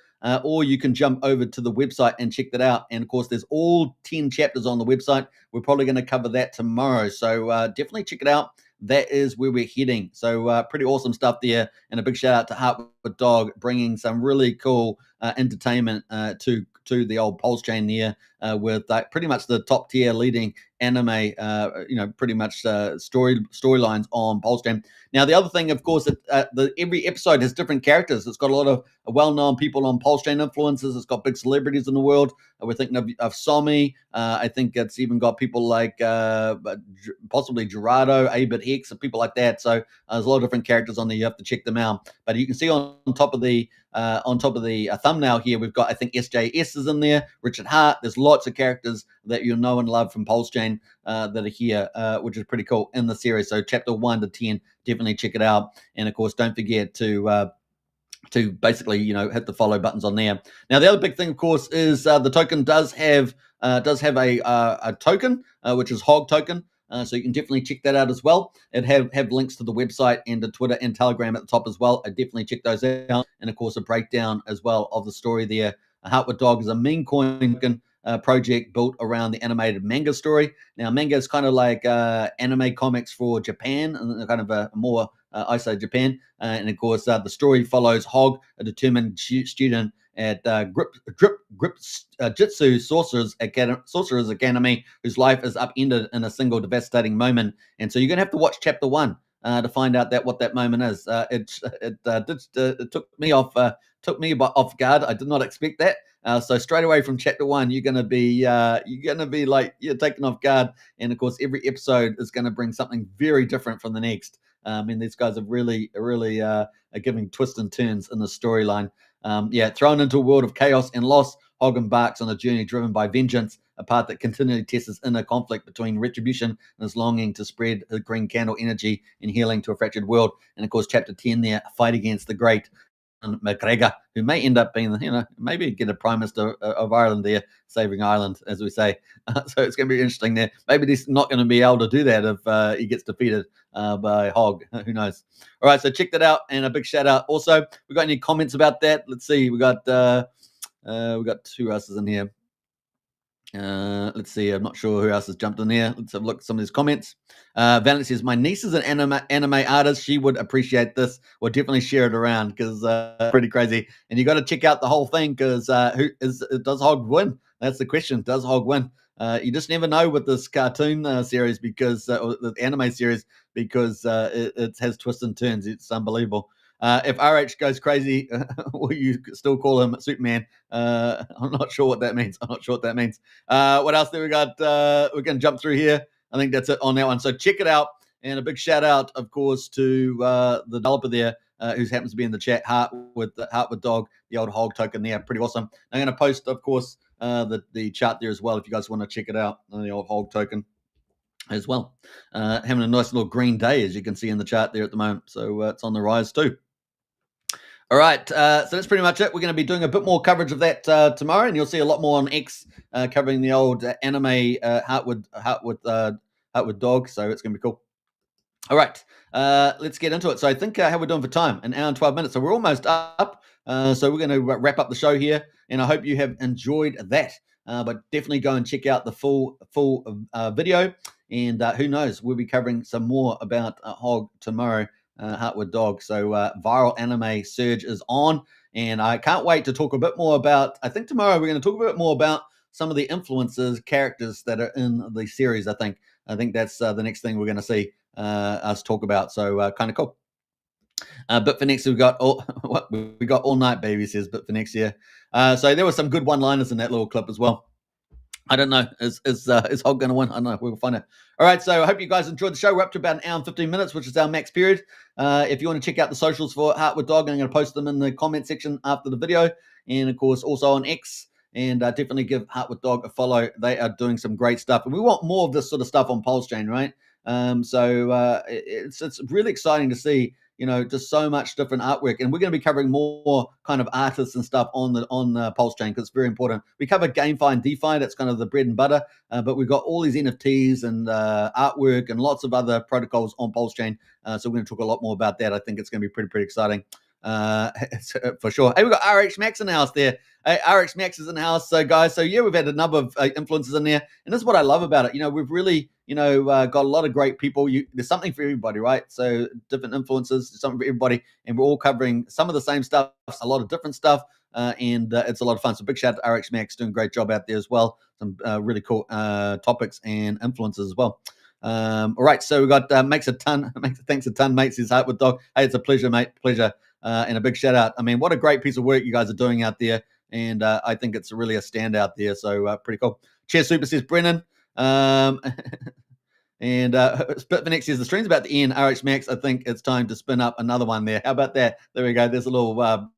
[SPEAKER 2] Or you can jump over to the website and check that out. And, of course, there's all 10 chapters on the website. We're probably going to cover that tomorrow. So definitely check it out. That is where we're heading. So pretty awesome stuff there. And a big shout out to HeartWifDog bringing some really cool entertainment to the old PulseChain there with pretty much the top tier leading anime, pretty much storylines on PulseChain. Now, the other thing, of course, every episode has different characters. It's got a lot of well-known people on PulseChain influencers. It's got big celebrities in the world. We're thinking of Somi. I think it's even got people like possibly Gerardo, A-Bit X, and people like that. So there's a lot of different characters on there. You have to check them out. But you can see on top of the thumbnail here, we've got, I think, SJS is in there, Richard Hart. There's lots of characters that you'll know and love from PulseChain that are here, which is pretty cool in the series. So chapter 1 to 10, definitely check it out. And of course, don't forget to basically, hit the follow buttons on there. Now, the other big thing, of course, is the token does have a token, which is Hog token. So you can definitely check that out as well. It have links to the website and the Twitter and Telegram at the top as well. I definitely check those out. And of course, a breakdown as well of the story there. HeartWifDog is a meme coin token project built around the animated manga story. Now, manga is kind of like anime comics for Japan, and kind of a more ISO Japan. And of course, the story follows Hog, a determined student at Grip Jitsu Sorcerer's Academy, whose life is upended in a single devastating moment. And so you're going to have to watch chapter 1 to find out what that moment is. It took me off guard. I did not expect that. So straight away from chapter 1, you're going to be you're taken off guard. And of course, every episode is going to bring something very different from the next. These guys are really are giving twists and turns in the storyline. Thrown into a world of chaos and loss, Hog embarks on a journey driven by vengeance, a path that continually tests his inner conflict between retribution and his longing to spread his green candle energy and healing to a fractured world. And of course, chapter 10 there, fight against the great McGregor, who may end up being, maybe get a Prime Minister of Ireland there, saving Ireland, as we say. So it's going to be interesting there. Maybe he's not going to be able to do that if he gets defeated by Hog. Who knows? All right, so check that out, and a big shout out. Also, we got any comments about that? Let's see. We got 2 houses in here. Let's see. I'm not sure who else has jumped in here. Let's have a look at some of these comments. Valen says, my niece is an anime artist. She would appreciate this. We'll definitely share it around because pretty crazy. And you got to check out the whole thing because does Hog win? That's the question. Does Hog win? You just never know with this cartoon series because or the anime series because it has twists and turns. It's unbelievable. If RH goes crazy, will you still call him Superman? I'm not sure what that means. What else do we got? We're going to jump through here. I think that's it on that one. So check it out. And a big shout out, of course, to the developer there who happens to be in the chat, HeartWifDog, the old Hog token there. Pretty awesome. I'm going to post, of course, the chart there as well if you guys want to check it out, the old Hog token as well. Having a nice little green day, as you can see in the chart there at the moment. So it's on the rise too. All right, so that's pretty much it. We're going to be doing a bit more coverage of that tomorrow, and you'll see a lot more on X covering the old anime HeartWifDog. So it's going to be cool. All right, let's get into it. So I think how we're doing for time, 1 hour and 12 minutes. So we're almost up. So we're going to wrap up the show here, and I hope you have enjoyed that. But definitely go and check out the full video, and who knows, we'll be covering some more about Hog tomorrow. HeartWifDog. So viral anime surge is on, and I can't wait to talk a bit more about. I think tomorrow we're going to talk a bit more about some of the influencers, characters that are in the series. I think that's the next thing we're going to see us talk about. So kind of cool. But for next, we got all night, baby says. But for next year, so there were some good one-liners in that little clip as well. I don't know. Is Hog going to win? I don't know. We'll find out. All right. So I hope you guys enjoyed the show. We're up to about 1 hour and 15 minutes, which is our max period. If you want to check out the socials for HeartWifDog, I'm going to post them in the comment section after the video. And, of course, also on X. And definitely give HeartWifDog a follow. They are doing some great stuff. And we want more of this sort of stuff on PulseChain, right? So it's really exciting to see, just so much different artwork. And we're going to be covering more kind of artists and stuff on PulseChain because it's very important. We cover GameFi and DeFi. That's kind of the bread and butter. But we've got all these NFTs and artwork and lots of other protocols on PulseChain. So we're going to talk a lot more about that. I think it's going to be pretty exciting. for sure. Hey, we've got RX Max in the house there. Hey, RX Max is in the house. So, guys, yeah, we've had a number of influencers in there. And this is what I love about it. We've really, got a lot of great people. There's something for everybody, right? So different influencers, something for everybody. And we're all covering some of the same stuff, a lot of different stuff. And it's a lot of fun. So big shout out to RX Max, doing a great job out there as well. Some really cool topics and influencers as well. All right, so we got thanks a ton, mate. Says HeartWifDog. Hey, it's a pleasure, mate. Pleasure. And a big shout out. I mean, what a great piece of work you guys are doing out there. And I think it's really a standout there. So pretty cool. Cheers, Super, says Brennan. And Spitfinex says the stream's about to end. RX Max, I think it's time to spin up another one there. How about that? There we go. There's a little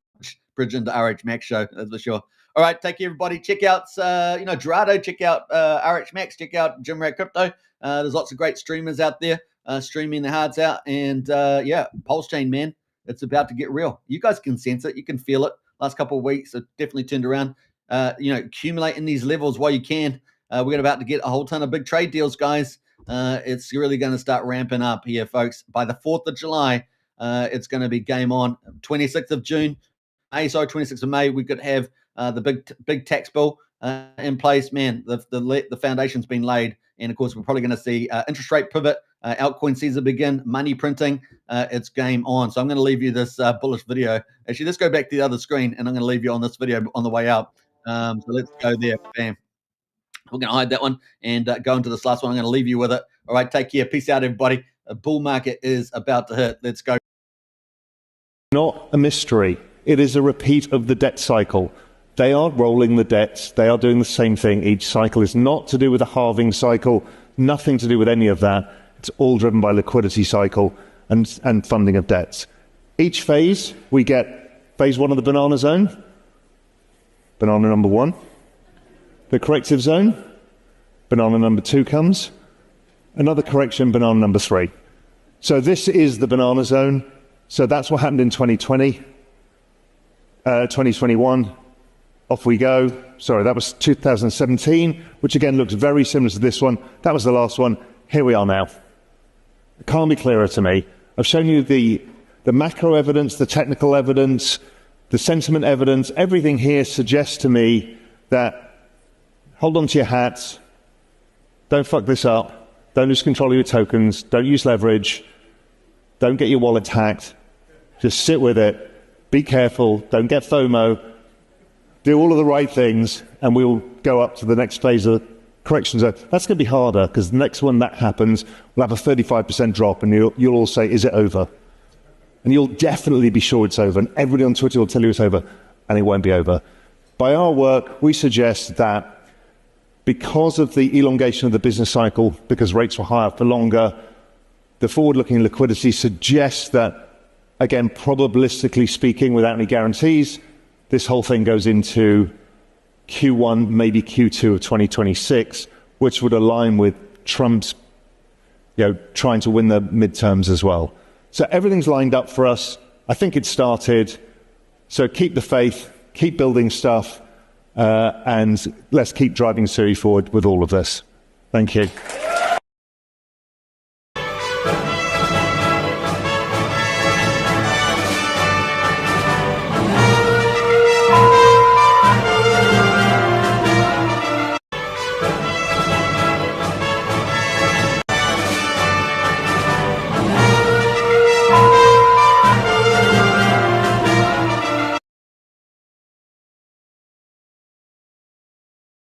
[SPEAKER 2] bridge into RX Max show, that's for sure. All right, take care, everybody. Check out, Gerardo. Check out RX Max. Check out Jim Rat Crypto. There's lots of great streamers out there streaming their hearts out. And, PulseChain, man, it's about to get real. You guys can sense it. You can feel it. Last couple of weeks, it definitely turned around. Accumulating these levels while you can. We're about to get a whole ton of big trade deals, guys. It's really going to start ramping up here, folks. By the 4th of July, it's going to be game on. 26th of June. 26th of May, we could have the big tax bill in place. Man, the foundation's been laid, and of course we're probably going to see interest rate pivot, altcoin season begin, money printing. It's game on. So I'm going to leave you this bullish video. Actually, let's go back to the other screen, and I'm going to leave you on this video on the way out. So let's go there. Bam. We're going to hide that one and go into this last one. I'm going to leave you with it. All right, take care. Peace out, everybody. A bull market is about to hit. Let's go.
[SPEAKER 7] Not a mystery. It is a repeat of the debt cycle. They are rolling the debts. They are doing the same thing each cycle. It's not to do with a halving cycle, nothing to do with any of that. It's all driven by liquidity cycle and funding of debts. Each phase, we get phase 1 of the banana zone, banana number 1. The corrective zone, banana number 2 comes. Another correction, banana number 3. So this is the banana zone. So that's what happened in 2020. 2021, off we go. Sorry, that was 2017, which again looks very similar to this one. That was the last one. Here we are now. It can't be clearer to me. I've shown you the macro evidence, the technical evidence, the sentiment evidence. Everything here suggests to me that hold on to your hats. Don't fuck this up. Don't lose control of your tokens. Don't use leverage. Don't get your wallet hacked. Just sit with it. Be careful, don't get FOMO, do all of the right things, and we'll go up to the next phase of the correction zone. That's going to be harder, because the next one that happens, we'll have a 35% drop, and you'll all say, is it over? And you'll definitely be sure it's over, and everybody on Twitter will tell you it's over, and it won't be over. By our work, we suggest that because of the elongation of the business cycle, because rates were higher for longer, the forward-looking liquidity suggests that, again, probabilistically speaking, without any guarantees, this whole thing goes into Q1, maybe Q2 of 2026, which would align with Trump's, trying to win the midterms as well. So everything's lined up for us. I think it started. So keep the faith, keep building stuff, and let's keep driving Siri forward with all of this. Thank you.